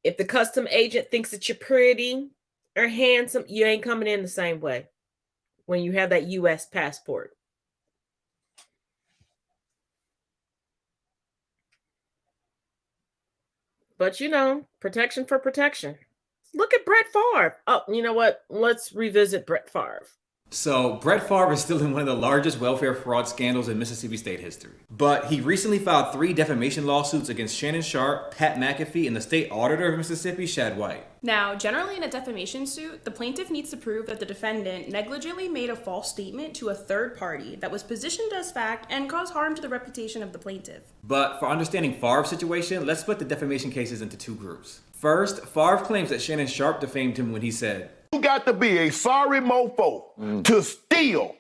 If the custom agent thinks that you're pretty or handsome, you ain't coming in the same way when you have that U.S. passport. But protection for protection. Look at Brett Favre. Oh, you know what? Let's revisit Brett Favre. So, Brett Favre is still in one of the largest welfare fraud scandals in Mississippi state history. But he recently filed 3 defamation lawsuits against Shannon Sharpe, Pat McAfee, and the state auditor of Mississippi, Shad White. Now, generally in a defamation suit, the plaintiff needs to prove that the defendant negligently made a false statement to a third party that was positioned as fact and caused harm to the reputation of the plaintiff. But for understanding Favre's situation, let's split the defamation cases into 2 groups. First, Favre claims that Shannon Sharpe defamed him when he said, "You got to be a sorry mofo to steal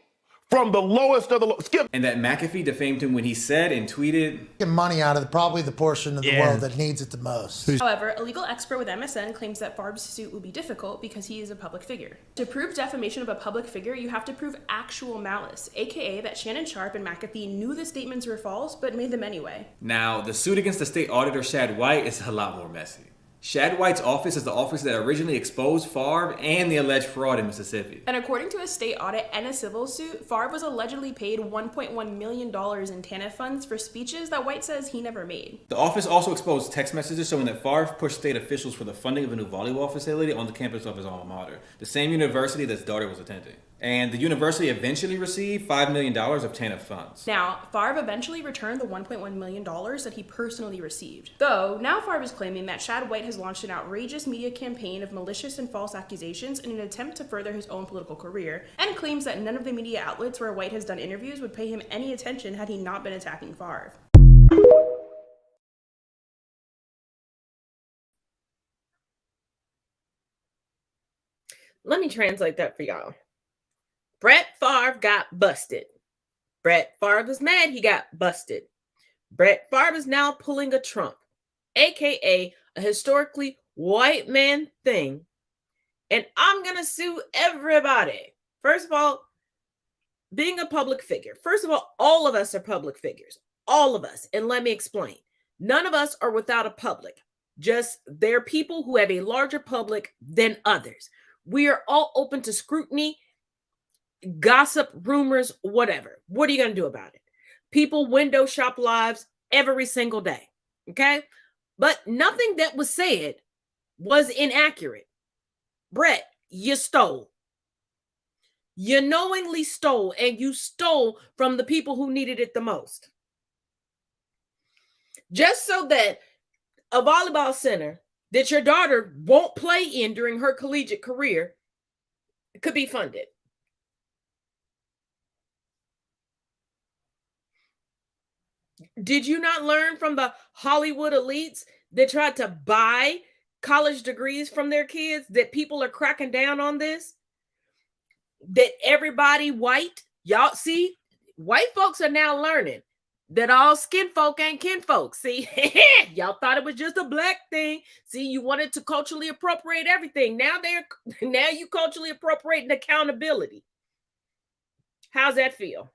from the lowest of the low." And that McAfee defamed him when he said and tweeted, "Get money out of probably the portion of the world that needs it the most." However, a legal expert with MSN claims that Favre's suit will be difficult because he is a public figure. To prove defamation of a public figure, you have to prove actual malice, aka that Shannon Sharpe and McAfee knew the statements were false but made them anyway. Now, the suit against the state auditor Shad White is a lot more messy. Shad White's office is the office that originally exposed Favre and the alleged fraud in Mississippi. And according to a state audit and a civil suit, Favre was allegedly paid $1.1 million in TANF funds for speeches that White says he never made. The office also exposed text messages showing that Favre pushed state officials for the funding of a new volleyball facility on the campus of his alma mater, the same university that his daughter was attending. And the university eventually received $5 million of TANF funds. Now, Favre eventually returned the $1.1 million that he personally received. Though, now Favre is claiming that Shad White has launched an outrageous media campaign of malicious and false accusations in an attempt to further his own political career, and claims that none of the media outlets where White has done interviews would pay him any attention had he not been attacking Favre. Let me translate that for y'all. Brett Favre got busted. Brett Favre was mad he got busted. Brett Favre is now pulling a Trump, aka a historically white man thing. And I'm going to sue everybody. First of all, being a public figure. First of all of us are public figures. All of us. And let me explain. None of us are without a public. Just there are people who have a larger public than others. We are all open to scrutiny, gossip, rumors, whatever. What are you going to do about it? People window shop lives every single day. Okay? But nothing that was said was inaccurate. Brett, you stole. You knowingly stole, and you stole from the people who needed it the most. Just so that a volleyball center that your daughter won't play in during her collegiate career could be funded. Did you not learn from the Hollywood elites that tried to buy college degrees from their kids that people are cracking down on this? That everybody white, y'all see, white folks are now learning that all skin folk ain't kin folk. See, y'all thought it was just a black thing. See, you wanted to culturally appropriate everything. Now you culturally appropriating accountability. How's that feel?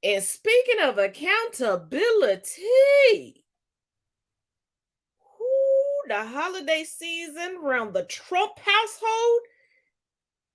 And speaking of accountability, the holiday season around the Trump household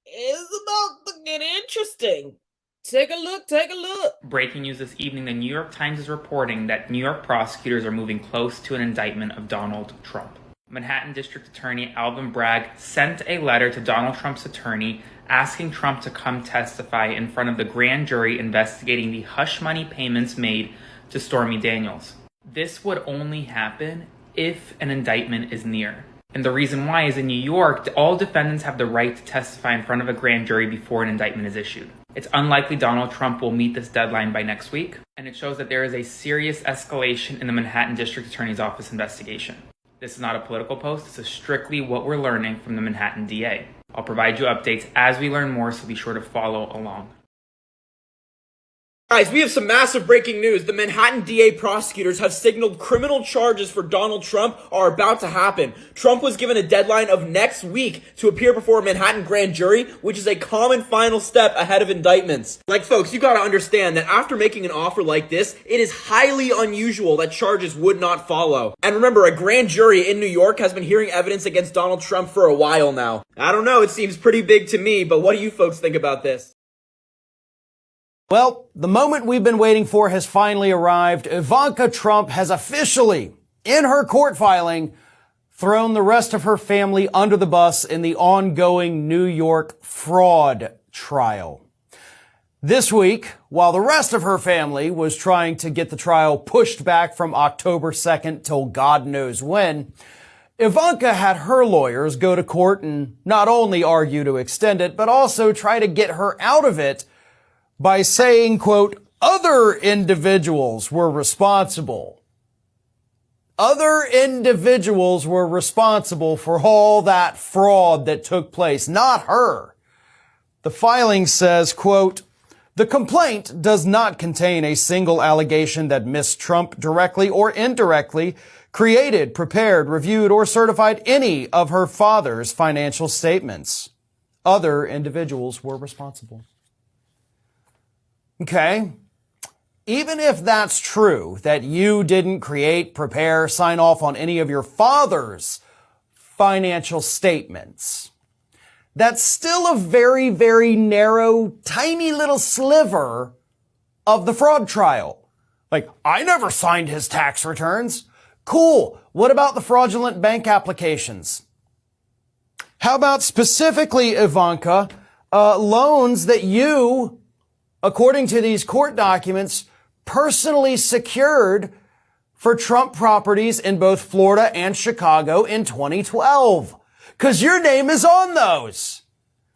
is about to get interesting. Take a look, take a look. Breaking news this evening, the New York Times is reporting that New York prosecutors are moving close to an indictment of Donald Trump. Manhattan District Attorney Alvin Bragg sent a letter to Donald Trump's attorney asking Trump to come testify in front of the grand jury investigating the hush money payments made to Stormy Daniels. This would only happen if an indictment is near. And the reason why is in New York, all defendants have the right to testify in front of a grand jury before an indictment is issued. It's unlikely Donald Trump will meet this deadline by next week, and it shows that there is a serious escalation in the Manhattan District Attorney's Office investigation. This is not a political post, this is strictly what we're learning from the Manhattan DA. I'll provide you updates as we learn more, so be sure to follow along. Guys, we have some massive breaking news. The Manhattan DA prosecutors have signaled criminal charges for Donald Trump are about to happen. Trump was given a deadline of next week to appear before a Manhattan grand jury, which is a common final step ahead of indictments. Like, folks, you gotta understand that after making an offer like this, it is highly unusual that charges would not follow. And remember, a grand jury in New York has been hearing evidence against Donald Trump for a while now. I don't know, it seems pretty big to me, but what do you folks think about this? Well, the moment we've been waiting for has finally arrived. Ivanka Trump has officially, in her court filing, thrown the rest of her family under the bus in the ongoing New York fraud trial. This week, while the rest of her family was trying to get the trial pushed back from October 2nd till God knows when, Ivanka had her lawyers go to court and not only argue to extend it, but also try to get her out of it by saying, quote, other individuals were responsible. Other individuals were responsible for all that fraud that took place, not her. The filing says, quote, the complaint does not contain a single allegation that Ms. Trump directly or indirectly created, prepared, reviewed, or certified any of her father's financial statements. Other individuals were responsible. Okay. Even if that's true, that you didn't create, prepare, sign off on any of your father's financial statements, that's still a very, very narrow, tiny little sliver of the fraud trial. Like, I never signed his tax returns. Cool. What about the fraudulent bank applications? How about specifically, Ivanka, loans that you, according to these court documents, personally secured for Trump properties in both Florida and Chicago in 2012? Because your name is on those.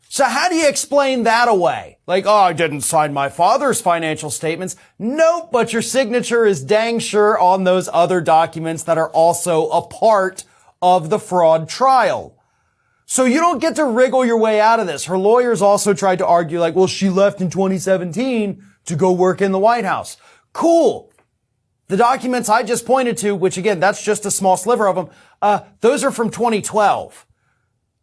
So how do you explain that away? Like, oh, I didn't sign my father's financial statements. Nope, but your signature is dang sure on those other documents that are also a part of the fraud trial. So you don't get to wriggle your way out of this. Her lawyers also tried to argue like, well, she left in 2017 to go work in the White House. Cool. The documents I just pointed to, which again, that's just a small sliver of them, those are from 2012.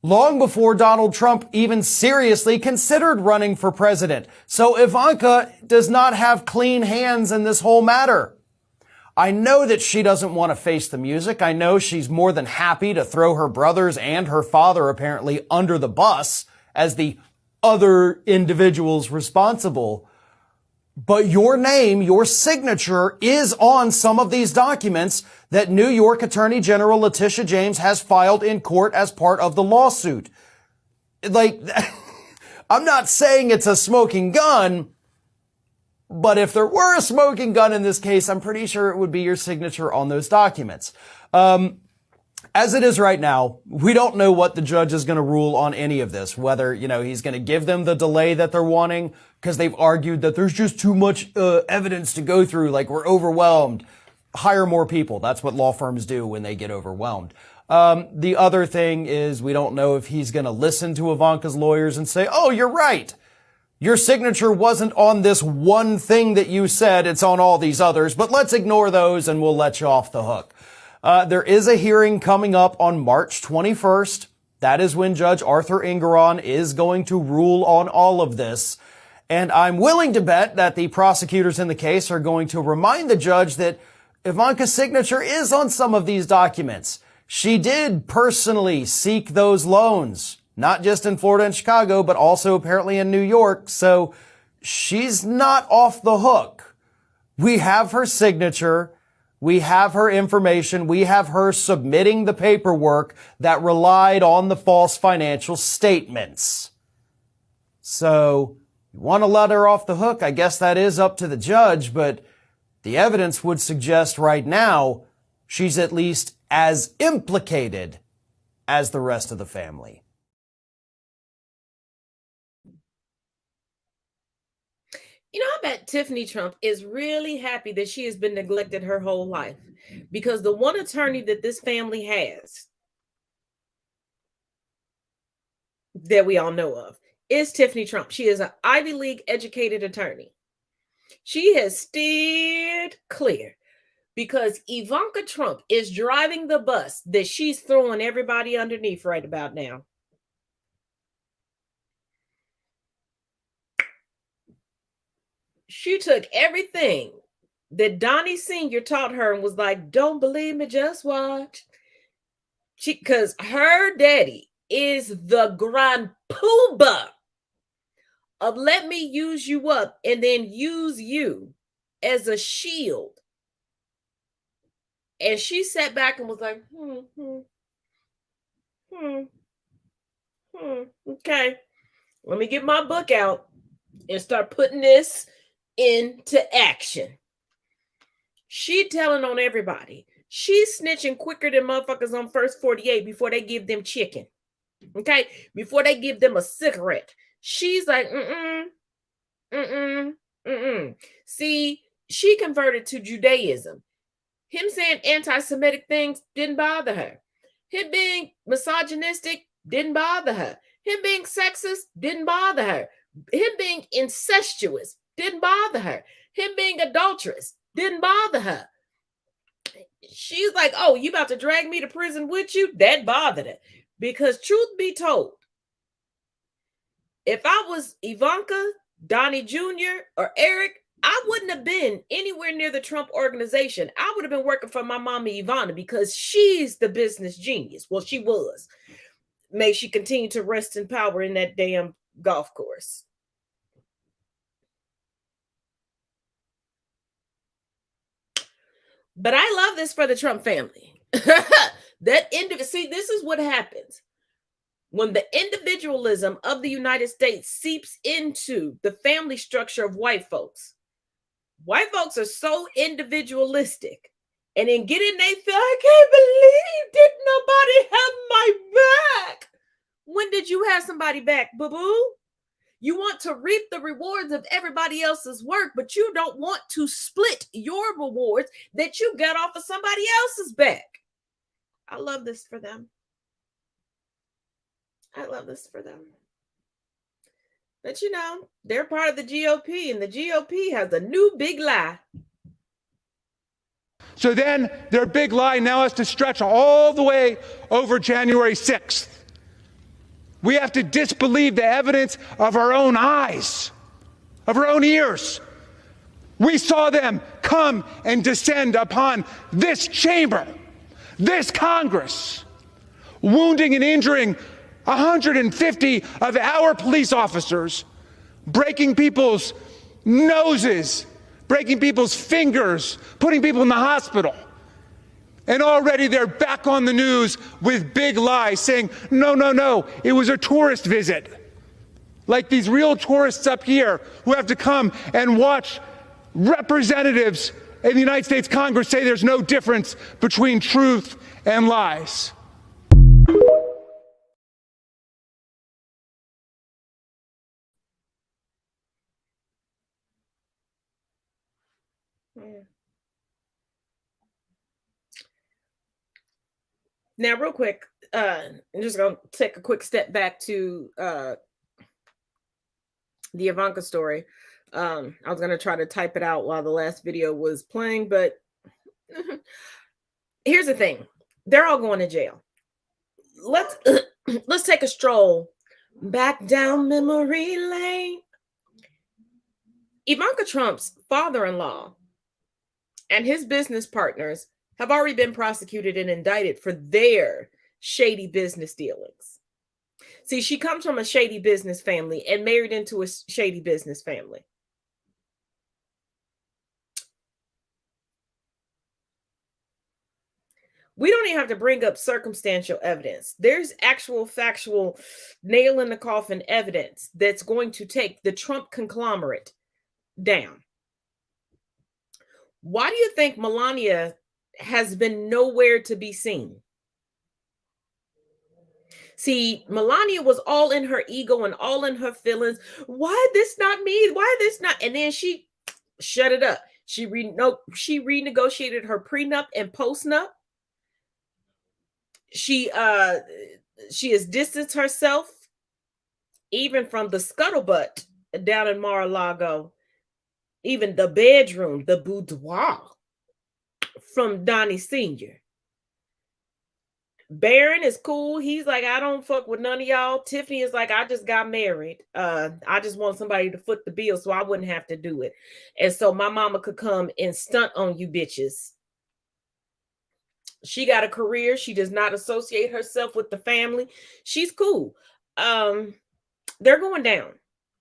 Long before Donald Trump even seriously considered running for president. So Ivanka does not have clean hands in this whole matter. I know that she doesn't want to face the music. I know she's more than happy to throw her brothers and her father apparently under the bus as the other individuals responsible. But your name, your signature is on some of these documents that New York Attorney General Letitia James has filed in court as part of the lawsuit. Like, I'm not saying it's a smoking gun, but if there were a smoking gun in this case, I'm pretty sure it would be your signature on those documents. As it is right now, we don't know what the judge is going to rule on any of this, whether, he's going to give them the delay that they're wanting because they've argued that there's just too much evidence to go through, like we're overwhelmed. Hire more people. That's what law firms do when they get overwhelmed. The other thing is we don't know if he's going to listen to Ivanka's lawyers and say, oh, you're right. Your signature wasn't on this one thing that you said. It's on all these others, but let's ignore those and we'll let you off the hook. There is a hearing coming up on March 21st. That is when Judge Arthur Engeron is going to rule on all of this. And I'm willing to bet that the prosecutors in the case are going to remind the judge that Ivanka's signature is on some of these documents. She did personally seek those loans, not just in Florida and Chicago, but also apparently in New York. So she's not off the hook. We have her signature. We have her information. We have her submitting the paperwork that relied on the false financial statements. So you want to let her off the hook? I guess that is up to the judge, but the evidence would suggest right now she's at least as implicated as the rest of the family. I bet Tiffany Trump is really happy that she has been neglected her whole life because the one attorney that this family has that we all know of is Tiffany Trump. She is an Ivy League educated attorney. She has steered clear because Ivanka Trump is driving the bus that she's throwing everybody underneath right about now. She took everything that Donnie Sr. taught her and was like, don't believe me, just watch. Because her daddy is the grand poobah of let me use you up and then use you as a shield. And she sat back and was like, okay, let me get my book out and start putting this into action. She telling on everybody. She's snitching quicker than motherfuckers on First 48 before they give them chicken. Okay? Before they give them a cigarette. She's like, See, she converted to Judaism. Him saying anti-Semitic things didn't bother her. Him being misogynistic didn't bother her. Him being sexist didn't bother her. Him being incestuous didn't bother her. Him being adulterous didn't bother her. She's like, oh, you about to drag me to prison with you? That bothered her. Because truth be told, if I was Ivanka, Donnie Jr., or Eric, I wouldn't have been anywhere near the Trump organization. I would have been working for my mama Ivana because she's the business genius. Well, she was. May she continue to rest in power in that damn golf course. But I love this for the Trump family. See, this is what happens when the individualism of the United States seeps into the family structure of white folks. White folks are so individualistic, and then get in, they feel, I can't believe didn't nobody have my back. When did you have somebody back, boo-boo? You want to reap the rewards of everybody else's work, but you don't want to split your rewards that you got off of somebody else's back. I love this for them. I love this for them. But you know, they're part of the GOP, and the GOP has a new big lie. So then their big lie now has to stretch all the way over January 6th. We have to disbelieve the evidence of our own eyes, of our own ears. We saw them come and descend upon this chamber, this Congress, wounding and injuring 150 of our police officers, breaking people's noses, breaking people's fingers, putting people in the hospital. And already they're back on the news with big lies saying, no, it was a tourist visit. Like these real tourists up here who have to come and watch representatives in the United States Congress say there's no difference between truth and lies. Now, real quick, I'm just going to take a quick step back to the Ivanka story. I was going to try to type it out while the last video was playing, but here's the thing. They're all going to jail. Let's take a stroll back down memory lane. Ivanka Trump's father-in-law and his business partners have already been prosecuted and indicted for their shady business dealings. See, she comes from a shady business family and married into a shady business family. We don't even have to bring up circumstantial evidence. There's actual factual nail in the coffin evidence that's going to take the Trump conglomerate down. Why do you think Melania has been nowhere to be seen? See, Melania was all in her ego and all in her feelings. Why this not me? Why this not? And then she shut it up. She renegotiated her prenup and postnup. She has distanced herself even from the scuttlebutt down in Mar-a-Lago, even the bedroom, the boudoir from Donnie Sr. Barron is cool. He's like, I don't fuck with none of y'all. Tiffany is like, I just got married. I just want somebody to foot the bill so I wouldn't have to do it. And so my mama could come and stunt on you bitches. She got a career. She does not associate herself with the family. She's cool. They're going down.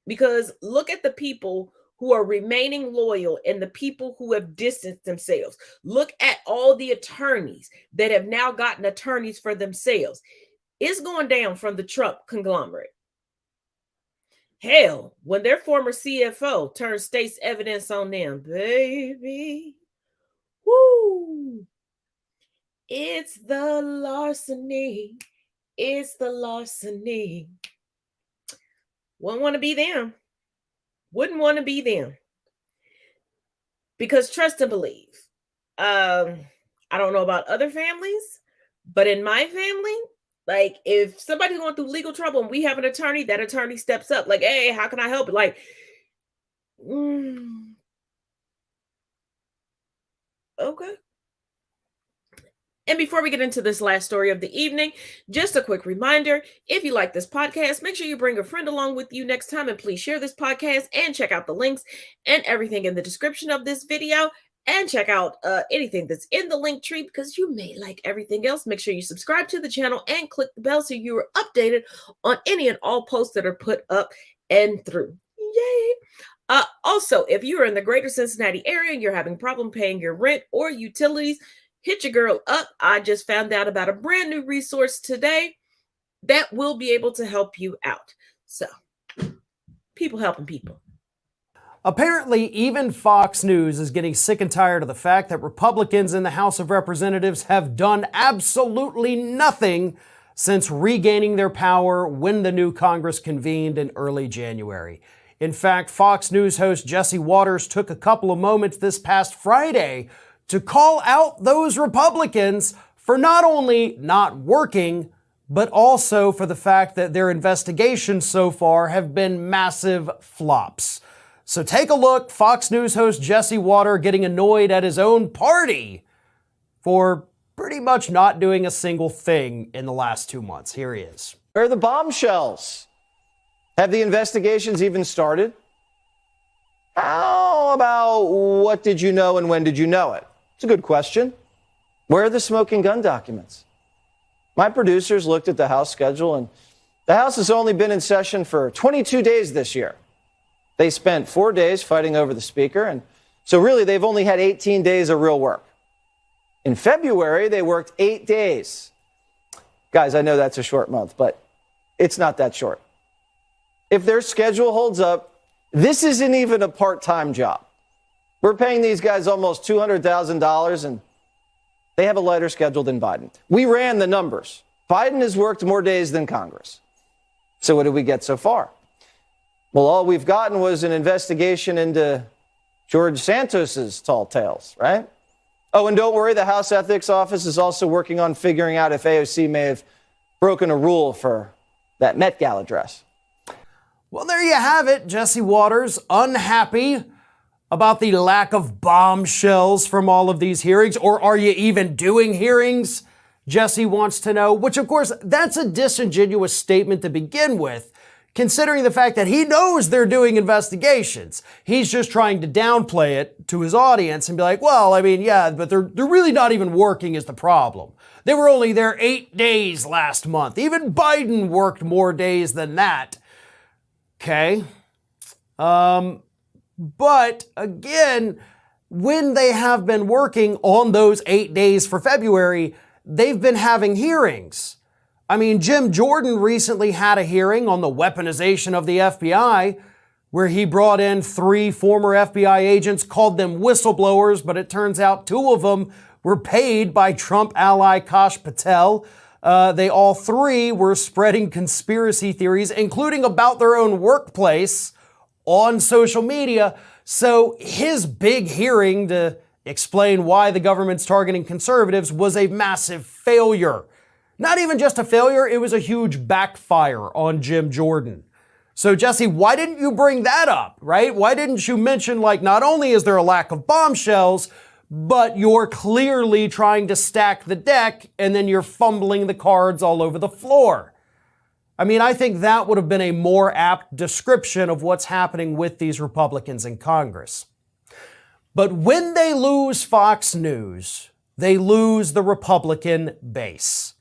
Because look at the people who are remaining loyal and the people who have distanced themselves. Look at all the attorneys that have now gotten attorneys for themselves. It's going down from the Trump conglomerate. Hell, when their former CFO turned state's evidence on them, baby, woo, it's the larceny. It's the larceny. Wouldn't want to be them. Wouldn't want to be them. Because trust and believe. I don't know about other families, but in my family, like if somebody's going through legal trouble and we have an attorney, that attorney steps up like, hey, how can I help? Like, okay. And before we get into this last story of the evening, just a quick reminder, if you like this podcast, make sure you bring a friend along with you next time, and please share this podcast and check out the links and everything in the description of this video, and check out anything that's in the link tree, because you may like everything else. Make sure you subscribe to the channel and click the bell so you are updated on any and all posts that are put up and through. Yay! Also, if you are in the greater Cincinnati area and you're having a problem paying your rent or utilities, hit your girl up. I just found out about a brand new resource today that will be able to help you out. So, people helping people. Apparently, even Fox News is getting sick and tired of the fact that Republicans in the House of Representatives have done absolutely nothing since regaining their power when the new Congress convened in early January. In fact, Fox News host Jesse Waters took a couple of moments this past Friday to call out those Republicans for not only not working, but also for the fact that their investigations so far have been massive flops. So take a look, Fox News host Jesse Waters getting annoyed at his own party for pretty much not doing a single thing in the last 2 months. Here he is. Where are the bombshells? Have the investigations even started? How about what did you know and when did you know it? It's a good question. Where are the smoking gun documents? My producers looked at the House schedule, and the House has only been in session for 22 days this year. They spent 4 days fighting over the Speaker, and so really they've only had 18 days of real work. In February, they worked 8 days. Guys, I know that's a short month, but it's not that short. If their schedule holds up, this isn't even a part-time job. We're paying these guys almost $200,000, and they have a lighter schedule than Biden. We ran the numbers. Biden has worked more days than Congress. So what did we get so far? Well, all we've gotten was an investigation into George Santos's tall tales, right? Oh, and don't worry, the House Ethics Office is also working on figuring out if AOC may have broken a rule for that Met Gala dress. Well, there you have it. Jesse Waters, unhappy about the lack of bombshells from all of these hearings, or are you even doing hearings? Jesse wants to know, which of course, that's a disingenuous statement to begin with, considering the fact that he knows they're doing investigations. He's just trying to downplay it to his audience and be like, well, I mean, yeah, but they're really not even working is the problem. They were only there 8 days last month. Even Biden worked more days than that. Okay. But again, when they have been working on those 8 days for February, they've been having hearings. I mean, Jim Jordan recently had a hearing on the weaponization of the FBI, where he brought in 3 former FBI agents, called them whistleblowers, but it turns out 2 of them were paid by Trump ally Kash Patel. They all 3 were spreading conspiracy theories, including about their own workplace, on social media. So his big hearing to explain why the government's targeting conservatives was a massive failure. Not even just a failure, it was a huge backfire on Jim Jordan. So Jesse, why didn't you bring that up, right? Why didn't you mention, like, not only is there a lack of bombshells, but you're clearly trying to stack the deck and then you're fumbling the cards all over the floor? I mean, I think that would have been a more apt description of what's happening with these Republicans in Congress. But when they lose Fox News, they lose the Republican base.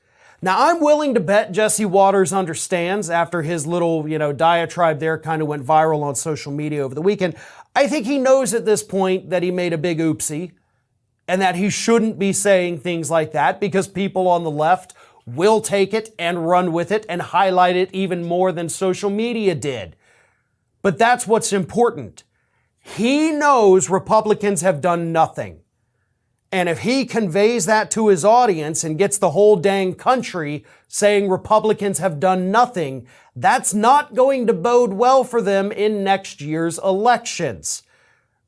Now, I'm willing to bet Jesse Waters understands after his little, diatribe there kind of went viral on social media over the weekend. I think he knows at this point that he made a big oopsie and that he shouldn't be saying things like that because people on the left will take it and run with it and highlight it even more than social media did. But that's what's important. He knows Republicans have done nothing. And if he conveys that to his audience and gets the whole dang country saying Republicans have done nothing, that's not going to bode well for them in next year's elections.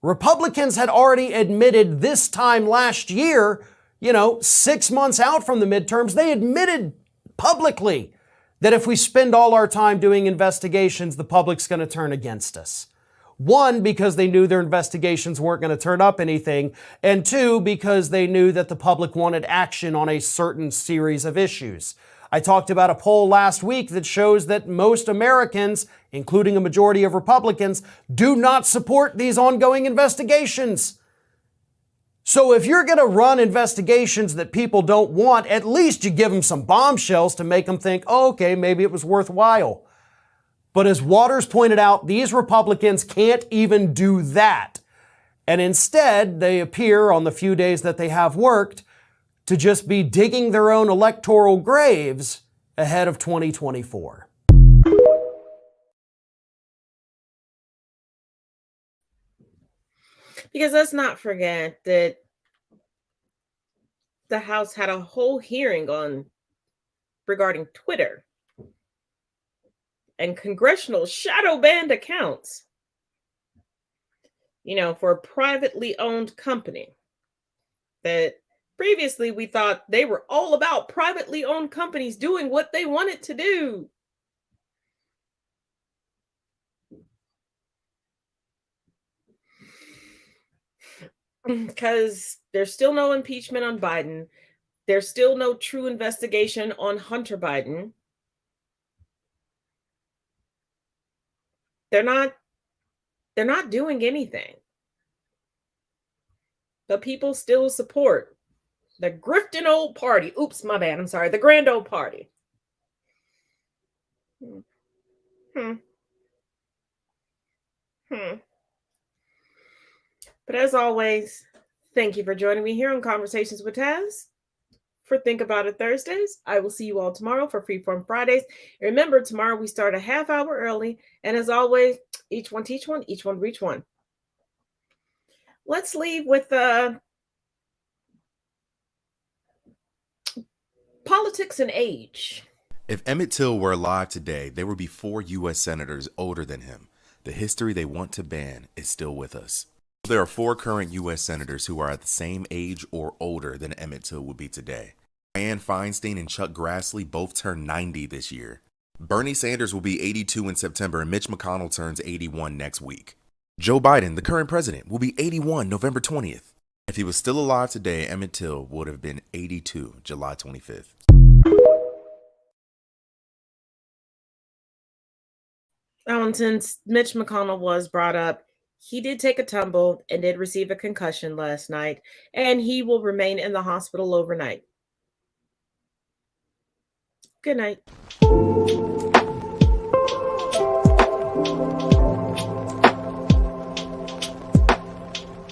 Republicans had already admitted this time last year, 6 months out from the midterms, they admitted publicly that if we spend all our time doing investigations, the public's going to turn against us. One, because they knew their investigations weren't going to turn up anything, and two, because they knew that the public wanted action on a certain series of issues. I talked about a poll last week that shows that most Americans, including a majority of Republicans, do not support these ongoing investigations. So if you're going to run investigations that people don't want, at least you give them some bombshells to make them think, oh, okay, maybe it was worthwhile. But as Waters pointed out, these Republicans can't even do that. And instead, they appear on the few days that they have worked to just be digging their own electoral graves ahead of 2024. Because let's not forget that the House had a whole hearing regarding Twitter and congressional shadow banned accounts, for a privately owned company that previously we thought they were all about privately owned companies doing what they wanted to do. Because there's still no impeachment on Biden. There's still no true investigation on Hunter Biden. They're not doing anything. But people still support the grifting old party. Oops, my bad. I'm sorry. The grand old party. But as always, thank you for joining me here on Conversations with Taz for Think About It Thursdays. I will see you all tomorrow for Freeform Fridays. Remember, tomorrow we start a half hour early. And as always, each one teach one, each one reach one. Let's leave with politics and age. If Emmett Till were alive today, there would be 4 U.S. senators older than him. The history they want to ban is still with us. There are 4 current U.S. senators who are at the same age or older than Emmett Till would be today. Dianne Feinstein and Chuck Grassley both turn 90 this year. Bernie Sanders will be 82 in September and Mitch McConnell turns 81 next week. Joe Biden, the current president, will be 81 November 20th. If he was still alive today, Emmett Till would have been 82 July 25th. And since Mitch McConnell was brought up, he did take a tumble and did receive a concussion last night, and he will remain in the hospital overnight. Good night.